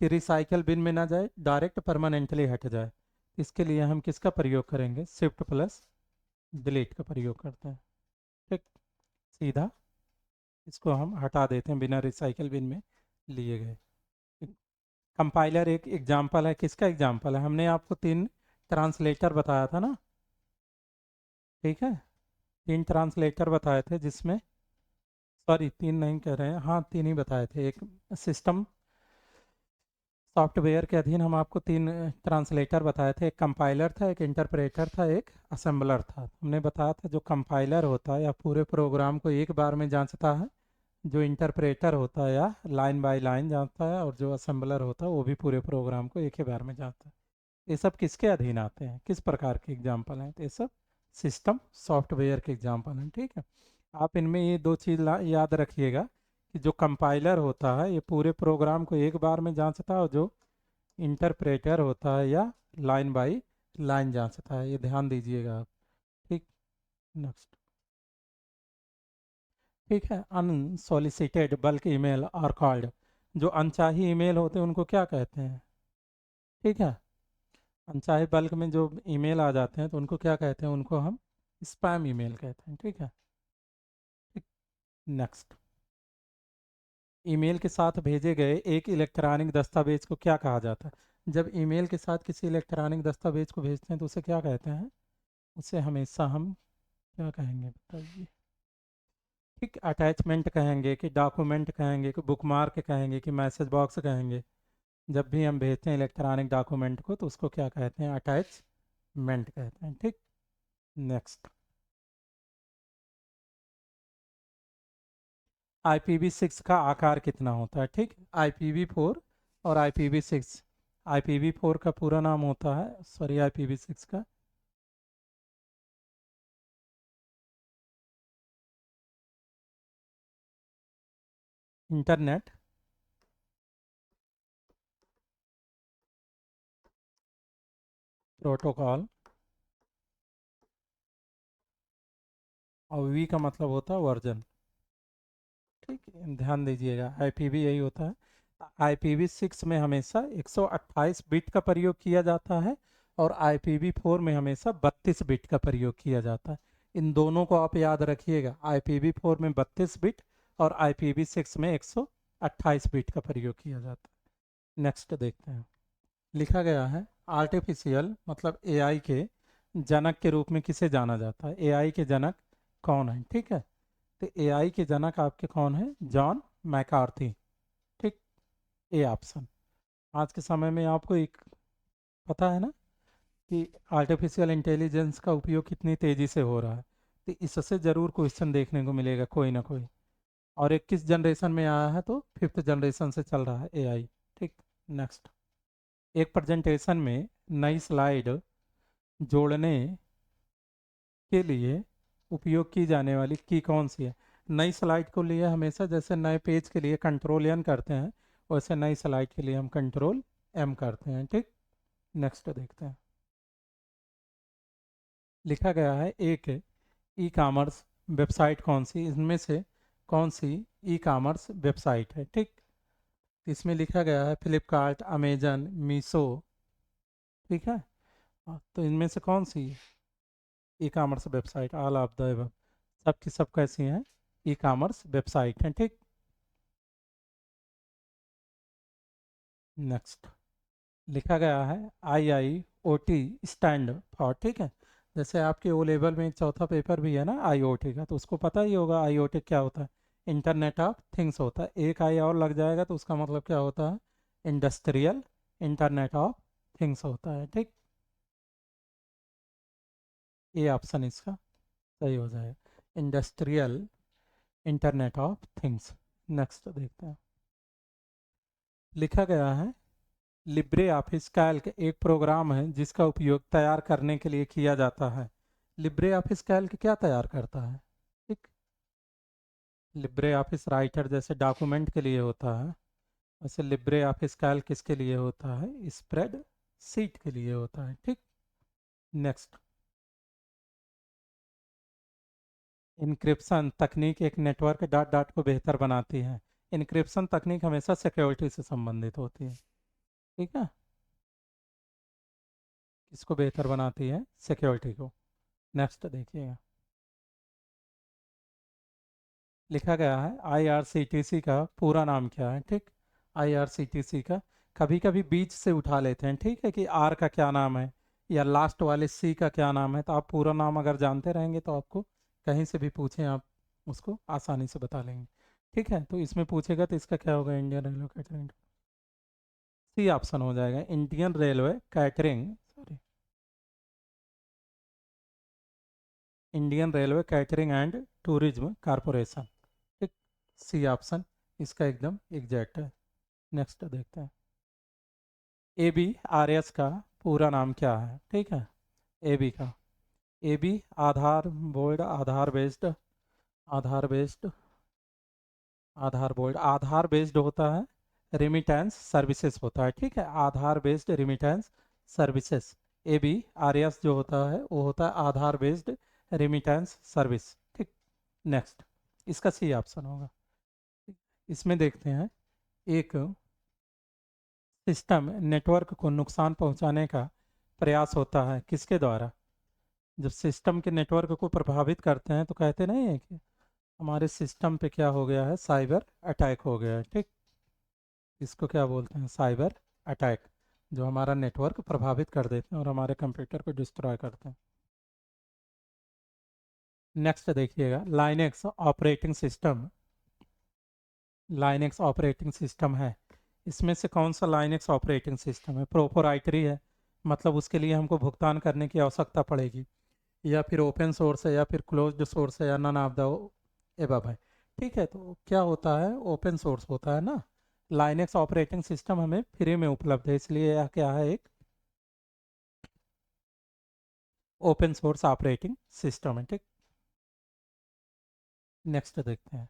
कि रिसाइकल बिन में ना जाए, डायरेक्ट परमानेंटली हट जाए। इसके लिए हम किसका प्रयोग करेंगे, शिफ्ट प्लस डिलीट का प्रयोग करते हैं, ठीक। सीधा इसको हम हटा देते हैं बिना रिसाइकल बिन में लिए गए। कंपाइलर एक एग्जाम्पल है, किसका एग्जाम्पल है, हमने आपको 3 ट्रांसलेटर बताया था ना, ठीक है। 3 ट्रांसलेटर बताए थे जिसमें, सॉरी 3 नहीं कह रहे हैं, हाँ 3 ही बताए थे। एक सिस्टम सॉफ्टवेयर के अधीन हम आपको 3 ट्रांसलेटर बताए थे, एक कंपाइलर था, एक इंटरप्रेटर था, एक असेंबलर था। हमने बताया था जो कंपाइलर होता है या पूरे प्रोग्राम को एक बार में जांचता है, जो इंटरप्रेटर होता है या लाइन बाय लाइन जांचता है, और जो असेंबलर होता है वो भी पूरे प्रोग्राम को एक ही बार में जांचता है। ये सब किसके अधीन आते हैं, किस प्रकार के एग्जाम्पल हैं, तो ये सब सिस्टम सॉफ्टवेयर के एग्जाम्पल हैं, ठीक है। आप इनमें ये 2 चीज़ याद रखिएगा कि जो कंपाइलर होता है ये पूरे प्रोग्राम को एक बार में जांचता है, और जो इंटरप्रेटर होता है या लाइन बाय लाइन जांचता है, ये ध्यान दीजिएगा आप, ठीक। नेक्स्ट, ठीक है, unsolicited bulk email are called, जो अनचाही ईमेल होते हैं उनको क्या कहते हैं, ठीक है। अनचाहे बल्क में जो ईमेल आ जाते हैं तो उनको क्या कहते हैं, उनको हम स्पैम ईमेल कहते हैं, ठीक है। ठीक, नेक्स्ट, ईमेल के साथ भेजे गए एक इलेक्ट्रॉनिक दस्तावेज को क्या कहा जाता है। जब ईमेल के साथ किसी इलेक्ट्रॉनिक दस्तावेज को भेजते हैं तो उसे क्या कहते हैं, उसे हमेशा हम क्या कहेंगे बताइए, ठीक, अटैचमेंट कहेंगे कि डॉक्यूमेंट कहेंगे कि बुकमार्क कहेंगे कि मैसेज बॉक्स कहेंगे। जब भी हम भेजते हैं इलेक्ट्रॉनिक डॉक्यूमेंट को तो उसको क्या कहते हैं, अटैचमेंट कहते हैं। ठीक, नेक्स्ट, IPv6 का आकार कितना होता है। ठीक, IPv4 और IPv6। IPv4 का पूरा नाम होता है, सॉरी, IPv6 का इंटरनेट प्रोटोकॉल, और V का मतलब होता है वर्जन। ठीक, ध्यान दीजिएगा, IPv यही होता है। IPv6 में हमेशा 128 बिट का प्रयोग किया जाता है, और IPv4 में हमेशा 32 बिट का प्रयोग किया जाता है। इन दोनों को आप याद रखिएगा, IPv4 में 32 बिट और IPv6 में 128 बिट का प्रयोग किया जाता है। नेक्स्ट देखते हैं, लिखा गया है आर्टिफिशियल मतलब AI के जनक के रूप में किसे जाना जाता है। AI के जनक कौन है। ठीक है, तो AI के जनक आपके कौन है, जॉन मैकार्थी। ठीक, ए ऑप्शन। आज के समय में आपको एक पता है ना कि आर्टिफिशियल इंटेलिजेंस का उपयोग कितनी तेज़ी से हो रहा है, तो इससे ज़रूर क्वेश्चन देखने को मिलेगा कोई ना कोई। और 21 जनरेशन में आया है तो 5th जनरेशन से चल रहा है AI। ठीक, नेक्स्ट, एक प्रेजेंटेशन में नई स्लाइड जोड़ने के लिए उपयोग की जाने वाली की कौन सी है। नई स्लाइड को लिए हमेशा जैसे नए पेज के लिए कंट्रोल N करते हैं, वैसे नई स्लाइड के लिए हम कंट्रोल M करते हैं। ठीक, नेक्स्ट देखते हैं, लिखा गया है एक ई कॉमर्स वेबसाइट कौन सी, इनमें से कौन सी ई कॉमर्स वेबसाइट है। ठीक, इसमें लिखा गया है फ्लिपकार्ट, अमेजन, मीशो। ठीक है, तो इनमें से कौन सी e commerce website, all of the above, सब की सब कैसी हैं, ई कॉमर्स वेबसाइट हैं। ठीक, नेक्स्ट, लिखा गया है IIoT स्टैंड फॉर। ठीक है, जैसे आपके ओ लेवल में एक चौथा पेपर भी है ना IoT का, तो उसको पता ही होगा IoT क्या होता है, इंटरनेट ऑफ थिंग्स होता है। एक आई और लग जाएगा तो उसका मतलब क्या होता है, इंडस्ट्रियल इंटरनेट ऑफ थिंग्स होता है। ठीक, ये ऑप्शन इसका सही हो जाएगा, industrial internet of things. Next देखते हैं, लिखा गया है लिब्रे ऑफिस कैल्क एक प्रोग्राम है जिसका उपयोग तैयार करने के लिए किया जाता है। लिब्रे ऑफिस कैल्क क्या तैयार करता है। ठीक, लिब्रे ऑफिस राइटर जैसे डॉक्यूमेंट के लिए होता है, वैसे लिब्रे ऑफिस कैल्क किसके लिए होता है, स्प्रेड सीट के लिए होता है। ठीक, नेक्स्ट, इनक्रिप्शन तकनीक एक नेटवर्क डॉट डॉट को बेहतर बनाती है। इनक्रिप्शन तकनीक हमेशा सिक्योरिटी से संबंधित होती है। ठीक है, किसको बेहतर बनाती है, सिक्योरिटी को। नेक्स्ट देखिएगा, लिखा गया है IRCTC का पूरा नाम क्या है। ठीक, IRCTC का कभी कभी बीच से उठा लेते हैं, ठीक है, कि आर का क्या नाम है या लास्ट वाले C का क्या नाम है, तो आप पूरा नाम अगर जानते रहेंगे तो आपको कहीं से भी पूछें आप उसको आसानी से बता लेंगे। ठीक है, तो इसमें पूछेगा तो इसका क्या होगा, Indian railway catering, C option हो जाएगा, Indian railway catering, sorry, Indian railway catering and tourism corporation. ठीक, C ऑप्शन इसका एकदम एग्जैक्ट है। नेक्स्ट देखते हैं, ABRS का पूरा नाम क्या है। ठीक है, AB का, AB आधार बोर्ड, आधार बेस्ड आधार बोर्ड, आधार बेस्ड होता है, रिमिटेंस सर्विसेज होता है। ठीक है, आधार बेस्ड रिमिटेंस सर्विसेज। ABRS जो होता है वो होता है आधार बेस्ड रिमिटेंस सर्विस। ठीक, नेक्स्ट, इसका C ऑप्शन होगा। इसमें देखते हैं, एक सिस्टम नेटवर्क को नुकसान पहुंचाने का प्रयास होता है किसके द्वारा। जब सिस्टम के नेटवर्क को प्रभावित करते हैं तो कहते नहीं है कि हमारे सिस्टम पे क्या हो गया है, साइबर अटैक हो गया है। ठीक, इसको क्या बोलते हैं, साइबर अटैक, जो हमारा नेटवर्क प्रभावित कर देते हैं और हमारे कंप्यूटर को डिस्ट्रॉय करते हैं। नेक्स्ट देखिएगा, Linux operating system. Linux operating system है, इसमें से कौन सा लाइनेक्स ऑपरेटिंग सिस्टम है? प्रोपराइटरी है, मतलब उसके लिए हमको भुगतान करने की आवश्यकता पड़ेगी, या फिर ओपन सोर्स है, या फिर क्लोज्ड सोर्स है, या नन ऑफ द एबव है। ठीक है, तो क्या होता है, ओपन सोर्स होता है ना। लाइनेक्स ऑपरेटिंग सिस्टम हमें फ्री में उपलब्ध है, इसलिए यह क्या है, एक ओपन सोर्स ऑपरेटिंग सिस्टम है। ठीक, नेक्स्ट देखते हैं।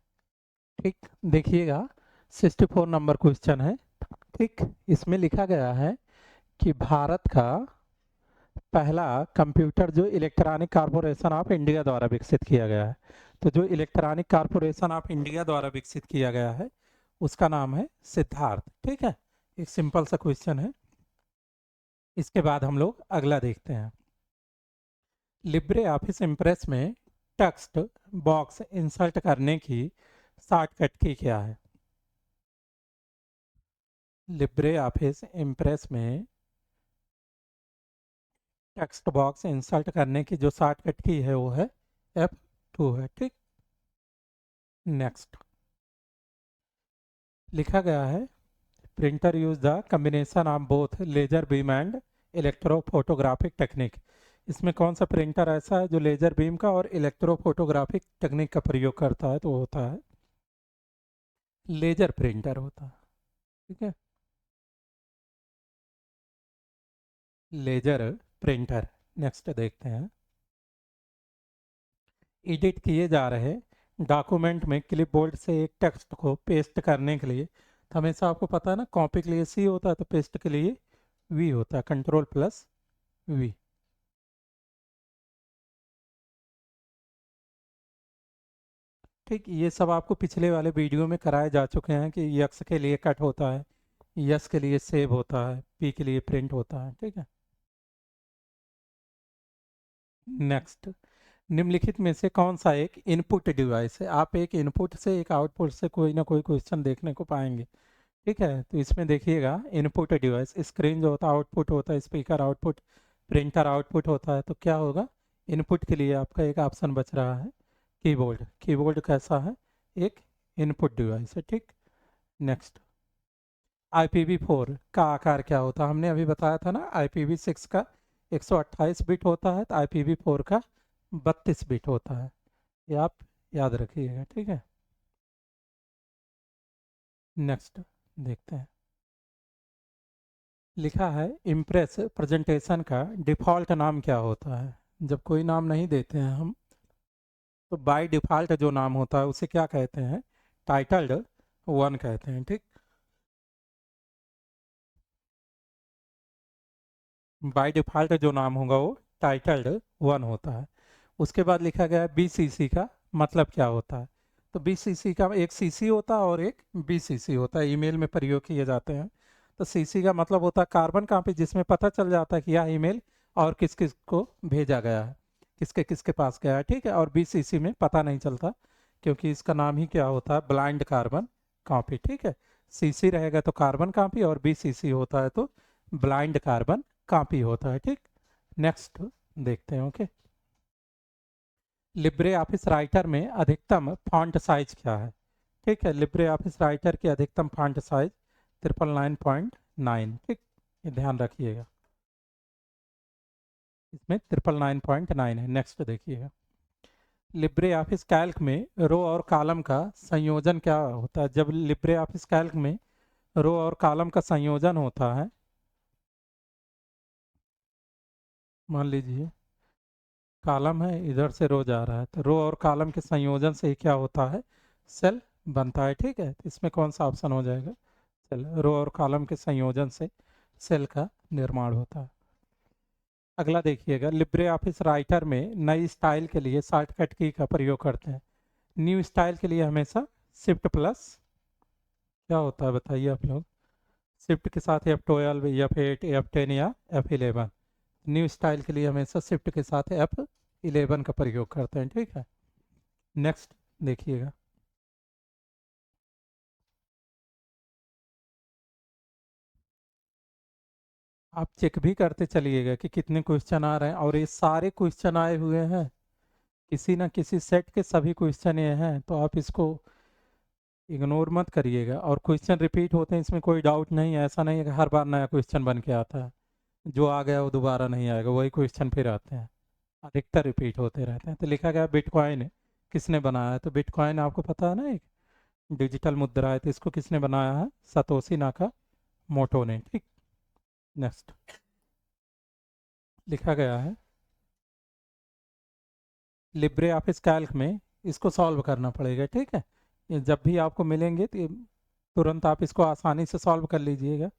ठीक, देखिएगा 64 नंबर क्वेश्चन है। ठीक, इसमें लिखा गया है कि भारत का पहला कंप्यूटर जो इलेक्ट्रॉनिक कारपोरेशन ऑफ इंडिया द्वारा विकसित किया गया है, तो जो इलेक्ट्रॉनिक कारपोरेशन ऑफ इंडिया द्वारा विकसित किया गया है उसका नाम है सिद्धार्थ। ठीक है, एक सिंपल सा क्वेश्चन है। इसके बाद हम लोग अगला देखते हैं। लिब्रे ऑफिस इम्प्रेस में टेक्स्ट बॉक्स इंसर्ट करने की शॉर्टकट की क्या है? लिब्रे ऑफिस इम्प्रेस में टेक्स्ट बॉक्स इंसर्ट करने की जो शॉर्टकट की है वो है F2 है। ठीक, नेक्स्ट लिखा गया है, printer use the combination of both laser beam and electrophotographic technique. इसमें कौन सा प्रिंटर ऐसा है जो लेजर बीम का और इलेक्ट्रोफोटोग्राफिक टेक्निक का प्रयोग करता है? तो वो होता है लेजर प्रिंटर होता है। ठीक है, लेजर प्रिंटर। नेक्स्ट देखते हैं। एडिट किए जा रहे डॉक्यूमेंट में क्लिपबोर्ड से एक टेक्स्ट को पेस्ट करने के लिए, तो हमेशा आपको पता है ना, कॉपी के लिए सी होता है तो पेस्ट के लिए वी होता है, कंट्रोल प्लस वी। ठीक, ये सब आपको पिछले वाले वीडियो में कराए जा चुके हैं कि यक्स के लिए कट होता है, यस के लिए सेव होता है, पी के लिए प्रिंट होता है। ठीक है, नेक्स्ट, निम्नलिखित में से कौन सा एक इनपुट डिवाइस है? आप एक इनपुट से एक आउटपुट से कोई ना कोई क्वेश्चन देखने को पाएंगे। ठीक है, तो इसमें देखिएगा, इनपुट डिवाइस, स्क्रीन जो होता है आउटपुट होता है, स्पीकर आउटपुट, प्रिंटर आउटपुट होता है, तो क्या होगा, इनपुट के लिए आपका एक ऑप्शन बच रहा है कीबोर्ड। कीबोर्ड कैसा है, एक इनपुट डिवाइस है। ठीक, नेक्स्ट, IPv4 का आकार क्या होता है? हमने अभी बताया था ना, IPv6 का 128 बिट होता है, तो IPv4 का 32 बिट होता है, ये आप याद रखिएगा। ठीक है, नेक्स्ट देखते हैं। लिखा है, इम्प्रेस प्रेजेंटेशन का डिफ़ॉल्ट नाम क्या होता है? जब कोई नाम नहीं देते हैं हम, तो बाय डिफ़ॉल्ट जो नाम होता है उसे क्या कहते हैं? टाइटल्ड वन कहते हैं। ठीक, बाय डिफ़ॉल्ट जो नाम होगा वो टाइटल्ड वन होता है। उसके बाद लिखा गया है BCC का मतलब क्या होता है? तो BCC का एक CC होता है और एक BCC होता है, ईमेल में प्रयोग किए जाते हैं। तो CC का मतलब होता है कार्बन कॉपी, जिसमें पता चल जाता है कि यह ईमेल और किस किस को भेजा गया है, किसके किसके पास गया है। ठीक है, और BCC में पता नहीं चलता, क्योंकि इसका नाम ही क्या होता है, ब्लाइंड कार्बन कॉपी। ठीक है, CC रहेगा तो कार्बन कॉपी, और BCC होता है तो ब्लाइंड कार्बन कॉपी होता है। ठीक, नेक्स्ट देखते हैं। ओके, लिब्रे ऑफिस राइटर में अधिकतम फॉन्ट साइज क्या है? ठीक है, लिब्रे ऑफिस राइटर की अधिकतम फॉन्ट साइज 999.9। ठीक, ये ध्यान रखिएगा, इसमें 999.9 है। नेक्स्ट देखिएगा, लिब्रे ऑफिस कैल्क में रो और कॉलम का संयोजन क्या होता है? जब लिब्रे ऑफिस कैल्क में रो और कॉलम का संयोजन होता है, मान लीजिए कॉलम है, इधर से रो जा रहा है, तो रो और कॉलम के संयोजन से ही क्या होता है, सेल बनता है। ठीक है, तो इसमें कौन सा ऑप्शन हो जाएगा, सेल। रो और कॉलम के संयोजन से सेल का निर्माण होता है। अगला देखिएगा, लिब्रे ऑफिस राइटर में नई स्टाइल के लिए शॉर्टकट की का प्रयोग करते हैं। न्यू स्टाइल के लिए हमेशा शिफ्ट प्लस क्या होता है बताइए आप लोग? शिफ्ट के साथ F12, F8, F10 या F11। न्यू स्टाइल के लिए हमेशा शिफ्ट के साथ F11 का प्रयोग करते हैं। ठीक है, नेक्स्ट देखिएगा, आप चेक भी करते चलिएगा कि कितने क्वेश्चन आ रहे हैं, और ये सारे क्वेश्चन आए हुए हैं किसी ना किसी सेट के सभी क्वेश्चन ये हैं, तो आप इसको इग्नोर मत करिएगा। और क्वेश्चन रिपीट होते हैं, इसमें कोई डाउट नहीं है। ऐसा नहीं है कि हर बार नया क्वेश्चन बन के आता है, जो आ गया वो दोबारा नहीं आएगा, वही क्वेश्चन फिर आते हैं, अधिकतर रिपीट होते रहते हैं। तो लिखा गया बिटकॉइन किसने बनाया है, तो बिटकॉइन आपको पता है ना, एक डिजिटल मुद्रा है। तो इसको किसने बनाया है, सतोशी नाका मोटो ने। ठीक, नेक्स्ट लिखा गया है लिब्रे ऑफिस कैल्क में इसको सॉल्व करना पड़ेगा। ठीक है, ये जब भी आपको मिलेंगे तो तुरंत आप इसको आसानी से सॉल्व कर लीजिएगा।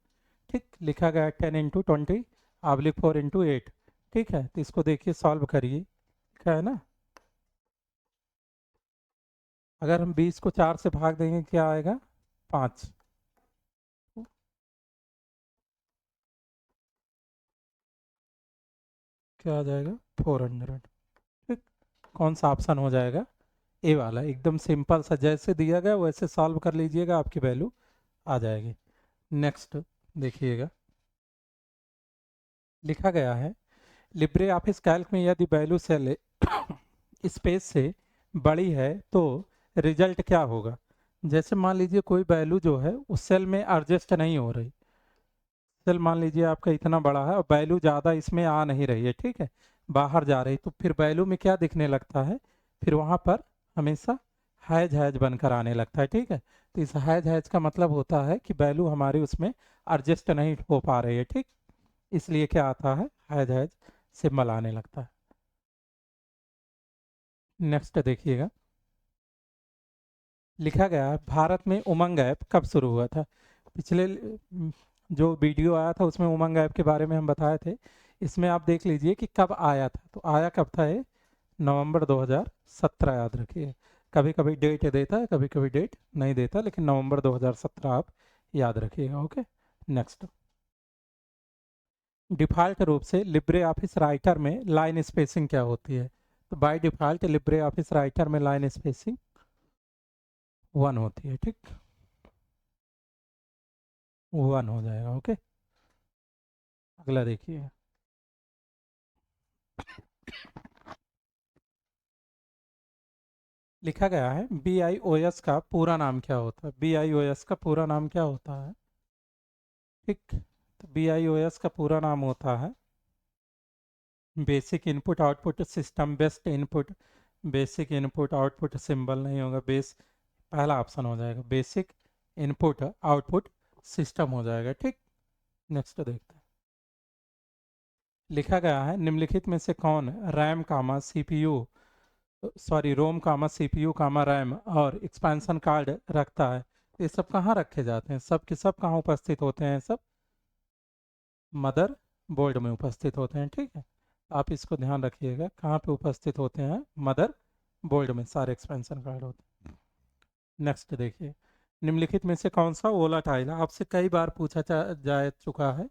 ठीक, लिखा गया 10 × 20 / 4 × 8। ठीक है, तो इसको देखिए सॉल्व करिए, लिखा है ना। अगर हम 20 को 4 से भाग देंगे क्या आएगा, 5। क्या आ जाएगा, 400। ठीक, कौन सा ऑप्शन हो जाएगा, ए वाला। एकदम सिंपल सा, जैसे दिया गया वैसे सॉल्व कर लीजिएगा, आपकी वैल्यू आ जाएगी। नेक्स्ट देखिएगा, लिखा गया है लिब्रे ऑफिस कैल्क में यदि वैल्यू सेल स्पेस से बड़ी है तो रिजल्ट क्या होगा। जैसे मान लीजिए कोई वैल्यू जो है उस सेल में एडजस्ट नहीं हो रही, सेल मान लीजिए आपका इतना बड़ा है और वैल्यू ज़्यादा इसमें आ नहीं रही है, ठीक है, बाहर जा रही, तो फिर वैल्यू में क्या दिखने लगता है, फिर वहाँ पर हमेशा हैज हैज बनकर आने लगता है। ठीक है, तो इस हैज हैज का मतलब होता है कि वैल्यू हमारी उसमें एडजस्ट नहीं हो पा रही है। ठीक, इसलिए क्या आता है, हैज हैज सिंबल आने लगता है। नेक्स्ट देखिएगा, लिखा गया है भारत में उमंग ऐप कब शुरू हुआ था। पिछले जो वीडियो आया था उसमें उमंग ऐप के बारे में हम बताए थे। इसमें आप देख लीजिए कि कब आया था, तो आया कब था ये, नवंबर 2017, याद रखिए। कभी कभी डेट देता है, कभी कभी डेट नहीं देता, लेकिन नवंबर 2017 आप याद रखिएगा। ओके, नेक्स्ट, डिफ़ॉल्ट रूप से लिब्रे ऑफिस राइटर में लाइन स्पेसिंग क्या होती है। तो by default Libre office writer में लाइन स्पेसिंग 1 होती है। ठीक, 1 हो जाएगा। ओके, अगला देखिए, लिखा गया है BIOS का पूरा नाम क्या होता है। BIOS का पूरा नाम क्या होता है। ठीक, तो BIOS का पूरा नाम होता है basic input output system, best input, basic input output symbol नहीं होगा, बेस पहला ऑप्शन हो जाएगा, बेसिक इनपुट आउटपुट सिस्टम हो जाएगा। ठीक, नेक्स्ट देखते हैं, लिखा गया है निम्नलिखित में से कौन रैम कामा सीपीयू, सॉरी रोम कामा सीपीयू कामा रैम और एक्सपेंशन कार्ड रखता है। ये सब कहाँ रखे जाते हैं, सब के सब कहाँ उपस्थित होते हैं, सब मदर बोर्ड में उपस्थित होते हैं। ठीक है, आप इसको ध्यान रखिएगा, कहाँ पे उपस्थित होते हैं, मदर बोर्ड में सारे एक्सपेंशन कार्ड होते हैं। नेक्स्ट देखिए, निम्नलिखित में से कौन सा वोलाटाइल, आपसे कई बार पूछा जा चुका है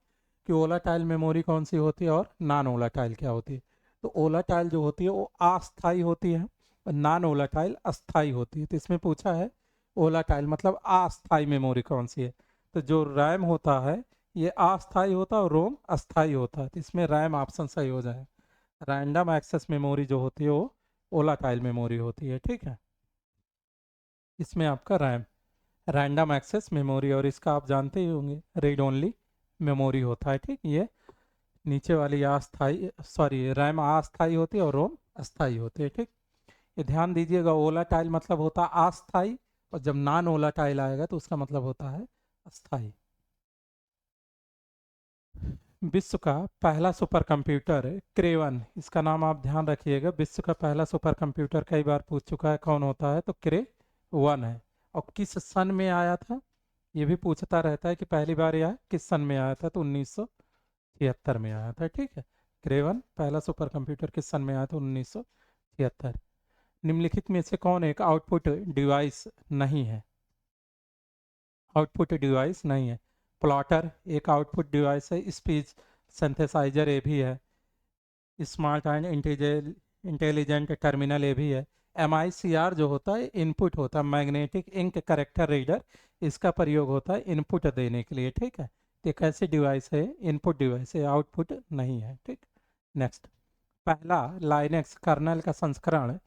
कि वोलाटाइल मेमोरी कौन सी होती है और नॉन वोलाटाइल क्या होती है। तो वोलाटाइल जो होती है वो अस्थाई होती है और नॉन वोलाटाइल अस्थाई होती है। तो इसमें पूछा है वोलाटाइल मतलब अस्थाई मेमोरी कौन सी है। तो जो रैम होता है ये अस्थाई होता है और रोम अस्थाई होता है, तो इसमें रैम ऑप्शन सही हो जाए। रैंडम एक्सेस मेमोरी जो होती है वो वोलाटाइल मेमोरी होती है। ठीक है, इसमें आपका रैम रैंडम एक्सेस मेमोरी, और इसका आप जानते ही होंगे रीड ओनली मेमोरी होता है। ठीक, ये नीचे वाली अस्थाई, सॉरी रैम अस्थाई होती है और रोम अस्थाई होती है। ठीक, ये ध्यान दीजिएगा, वोलाटाइल मतलब होता है अस्थाई, और जब नॉन वोलाटाइल आएगा तो उसका मतलब होता है अस्थाई। विश्व का पहला सुपर कंप्यूटर क्रे 1, इसका नाम आप ध्यान रखिएगा। विश्व का पहला सुपर कंप्यूटर कई बार पूछ चुका है कौन होता है, तो क्रे 1 है। और किस सन में आया था, ये भी पूछता रहता है कि पहली बार यह किस सन में आया था, तो 1973 में आया था। ठीक है, क्रे 1 पहला सुपर कंप्यूटर किस सन में आया था, 1973। निम्नलिखित में से कौन एक आउटपुट डिवाइस नहीं है, आउटपुट डिवाइस नहीं है। प्लॉटर एक आउटपुट डिवाइस है, स्पीच सिंथेसाइजर ये भी है, स्मार्ट एंड इंटेलिजेंट टर्मिनल ये भी है। MICR जो होता है इनपुट होता है, मैग्नेटिक इंक करेक्टर रीडर, इसका प्रयोग होता है इनपुट देने के लिए। ठीक है, तो एक ऐसी डिवाइस है, इनपुट डिवाइस है, आउटपुट नहीं है। ठीक, नेक्स्ट, पहला लाइनेक्स कर्नल का संस्करण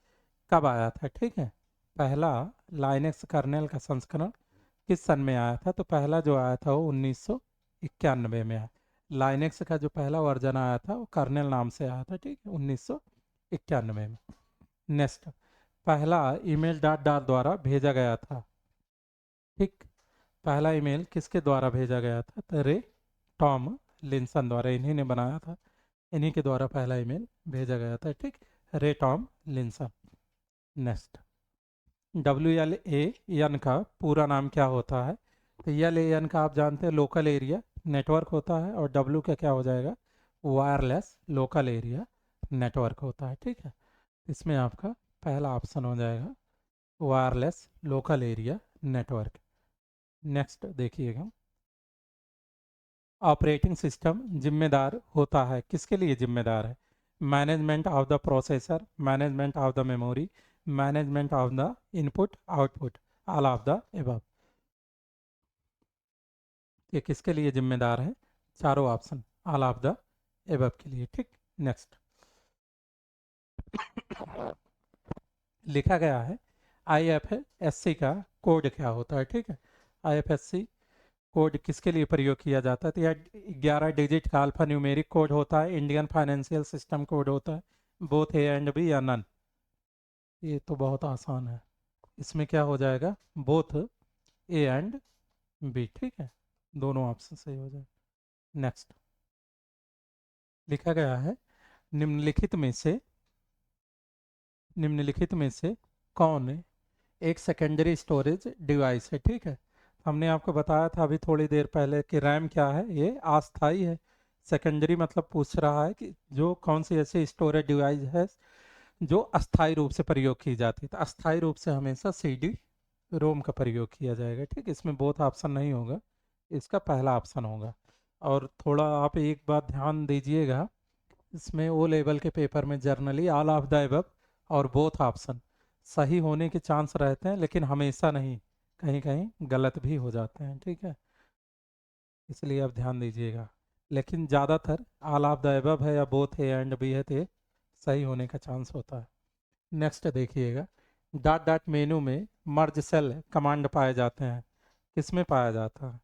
कब आया था, ठीक है। पहला लाइनक्स कर्नेल का संस्करण किस सन में आया था, तो पहला जो आया था वो 1991 में आया। लाइनक्स का जो पहला वर्जन आया था वो कर्नेल नाम से आया था, ठीक है, 1991 में। नेक्स्ट, पहला ईमेल डॉट डॉट द्वारा भेजा गया था, ठीक। पहला ईमेल किसके द्वारा भेजा गया था, तो रे टॉम लिंसन द्वारा, इन्हीं ने बनाया था, इन्हीं के द्वारा पहला ईमेल भेजा गया था, ठीक। रे टॉम लिंसन। नेक्स्ट, WLAN का पूरा नाम क्या होता है, तो LAN का आप जानते हैं लोकल एरिया नेटवर्क होता है, और W का क्या हो जाएगा, वायरलेस लोकल एरिया नेटवर्क होता है, ठीक है। इसमें आपका पहला ऑप्शन हो जाएगा wireless local area network. Next देखिएगा, ऑपरेटिंग सिस्टम जिम्मेदार होता है, किसके लिए जिम्मेदार है, management of the processor, management of the memory, management of the input output, all of the above. ये किसके लिए जिम्मेदार है, चारों option all of the above के लिए, ठीक। नेक्स्ट, लिखा गया है IFSC का कोड क्या होता है, ठीक है। IFSC कोड किसके लिए प्रयोग किया जाता है, तो यह 11 डिजिट का अल्फा न्यूमेरिक कोड होता है, इंडियन फाइनेंशियल सिस्टम कोड होता है, बोथ ए एंड बी या नन। ये तो बहुत आसान है, इसमें क्या हो जाएगा, बोथ ए एंड बी, ठीक है, दोनों ऑप्शन सही हो जाए। नेक्स्ट, लिखा गया है निम्नलिखित में से निम्नलिखित में से कौन एक सेकेंडरी स्टोरेज डिवाइस है, ठीक है। हमने आपको बताया था अभी थोड़ी देर पहले कि रैम क्या है, ये अस्थाई है। सेकेंडरी मतलब पूछ रहा है कि जो कौन सी ऐसी स्टोरेज डिवाइस है जो अस्थाई रूप से प्रयोग की जाती है, तो अस्थाई रूप से हमेशा CD रोम का प्रयोग किया जाएगा, ठीक। इसमें बोथ ऑप्शन नहीं होगा, इसका पहला ऑप्शन होगा। और थोड़ा आप एक बात ध्यान दीजिएगा, इसमें ओ लेवल के पेपर में generally all of the above और बोथ ऑप्शन सही होने के चांस रहते हैं, लेकिन हमेशा नहीं, कहीं कहीं गलत भी हो जाते हैं, ठीक है, इसलिए आप ध्यान दीजिएगा। लेकिन ज़्यादातर ऑल ऑफ द एबव है या बोथ ए एंड बी है तो ये सही होने का चांस होता है। नेक्स्ट देखिएगा, डॉट डॉट मेनू में मर्ज सेल कमांड पाए जाते हैं, किस में पाया जाता है,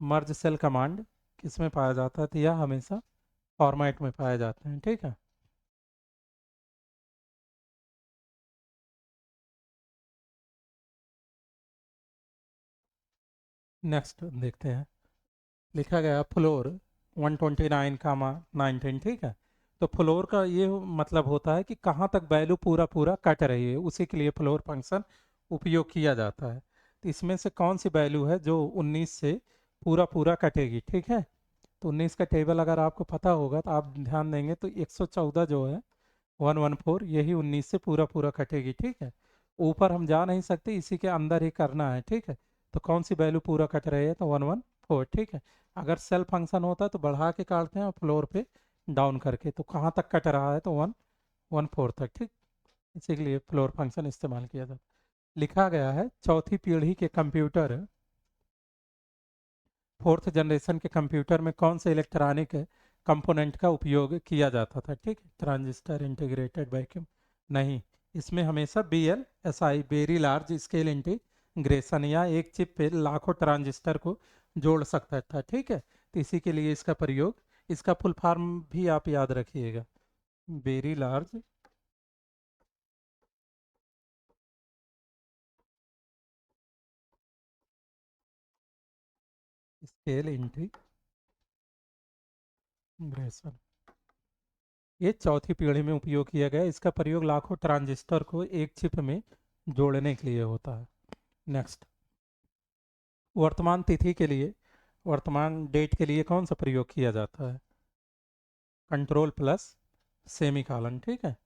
मर्ज सेल कमांड किस में पाया जाता है, तो यह हमेशा फॉर्मेट में पाए जाते हैं, ठीक है। नेक्स्ट देखते हैं, लिखा गया फ्लोर 129 कामा 19, ठीक है। तो फ्लोर का ये मतलब होता है कि कहाँ तक वैल्यू पूरा पूरा कट रही है, उसी के लिए फ्लोर फंक्शन उपयोग किया जाता है। तो इसमें से कौन सी वैल्यू है जो 19 से पूरा पूरा कटेगी, ठीक है। तो 19 का टेबल अगर आपको पता होगा तो आप ध्यान देंगे तो 114 जो है 114 यही 19 से पूरा पूरा कटेगी, ठीक है। ऊपर हम जा नहीं सकते, इसी के अंदर ही करना है, ठीक है। तो कौन सी वैल्यू पूरा कट रही है, तो 114, ठीक है। अगर सेल फंक्शन होता तो बढ़ा के काटते हैं और फ्लोर पे डाउन करके, तो कहाँ तक कट रहा है, तो 114 तक, ठीक। इसी के लिए फ्लोर फंक्शन इस्तेमाल किया जाता है। लिखा गया है चौथी पीढ़ी के कंप्यूटर, फोर्थ जनरेशन के कंप्यूटर में कौन से इलेक्ट्रॉनिक कंपोनेंट का उपयोग किया जाता था, ठीक है। ट्रांजिस्टर, इंटीग्रेटेड वैक्यूम, नहीं, इसमें हमेशा BLSI very large scale integration, या एक चिप पे लाखों ट्रांजिस्टर को जोड़ सकता था, ठीक है। तो इसी के लिए इसका प्रयोग, इसका फुल फॉर्म भी आप याद रखिएगा, वेरी लार्ज स्केल इंटीग्रेशन, ये चौथी पीढ़ी में उपयोग किया गया, इसका प्रयोग लाखों ट्रांजिस्टर को एक चिप में जोड़ने के लिए होता है। नेक्स्ट, वर्तमान तिथि के लिए, वर्तमान डेट के लिए कौन सा प्रयोग किया जाता है, कंट्रोल प्लस सेमी कॉलन, ठीक है।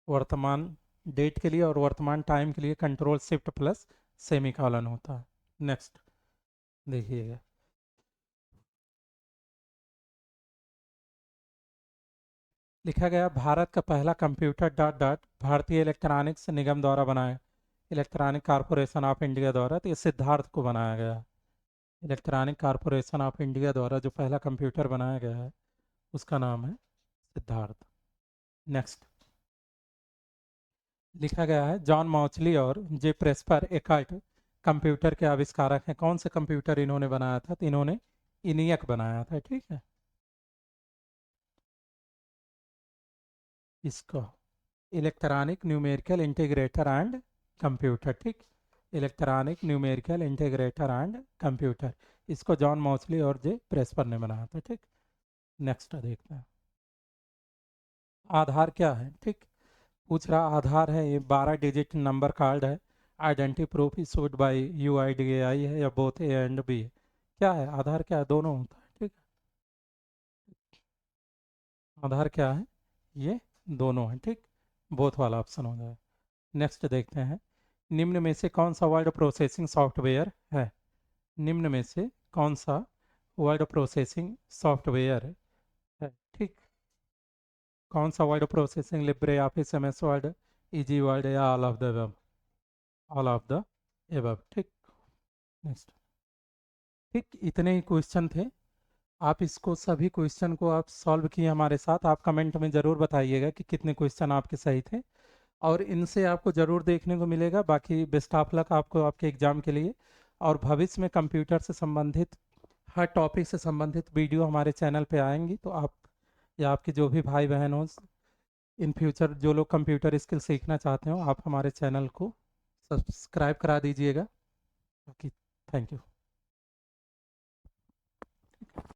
वर्तमान डेट के लिए और वर्तमान टाइम के लिए control shift plus semi colon होता है। नेक्स्ट देखिएगा, लिखा गया भारत का पहला कंप्यूटर डॉट डॉट भारतीय इलेक्ट्रॉनिक्स निगम द्वारा बनाया, इलेक्ट्रॉनिक कारपोरेशन ऑफ इंडिया द्वारा, तो ये सिद्धार्थ को बनाया गया। इलेक्ट्रॉनिक कारपोरेशन ऑफ इंडिया द्वारा जो पहला कंप्यूटर बनाया गया है उसका नाम है सिद्धार्थ। नेक्स्ट, लिखा गया है जॉन मॉचली और जे प्रेस्पर एकार्ट कंप्यूटर के आविष्कारक हैं। कौन सा कंप्यूटर इन्होंने बनाया था? तो इन्होंने इनियक बनाया था, ठीक है। इसको electronic numerical integrator and computer, ठीक। Electronic numerical integrator and computer, इसको जॉन मॉचली और जे प्रेस्पर ने बनाया था, ठीक। नेक्स्ट देखते हैं। आधार क्या है, ठीक। पूछ रहा आधार है, ये 12 डिजिट नंबर कार्ड है। Identity proof issued by UIDAI है या बोथ ए एंड बी है? क्या है आधार? क्या है? दोनों होता है, ठीक। आधार क्या है? ये दोनों है, ठीक। बोथ वाला ऑप्शन हो जाए। नेक्स्ट देखते हैं। निम्न में से कौन सा वर्ड प्रोसेसिंग सॉफ्टवेयर है? निम्न में से कौन सा वर्ड प्रोसेसिंग सॉफ्टवेयर है, ठीक। कौन सा word processing? Libre Office, M S Word, easy word या all of the above? All of the above, ठीक। नेक्स्ट। ठीक, इतने ही क्वेश्चन थे। आप इसको सभी क्वेश्चन को आप सॉल्व किए हमारे साथ। आप कमेंट में ज़रूर बताइएगा कि कितने क्वेश्चन आपके सही थे, और इनसे आपको ज़रूर देखने को मिलेगा। बाकी बेस्ट ऑफ लक आपको आपके एग्ज़ाम के लिए। और भविष्य में कंप्यूटर से संबंधित हर टॉपिक से संबंधित वीडियो हमारे चैनल पे आएंगी, तो आप या आपके जो भी भाई बहन हो इन फ्यूचर, जो लोग कंप्यूटर स्किल सीखना चाहते हो, आप हमारे चैनल को सब्सक्राइब करा दीजिएगा। Okay, thank you.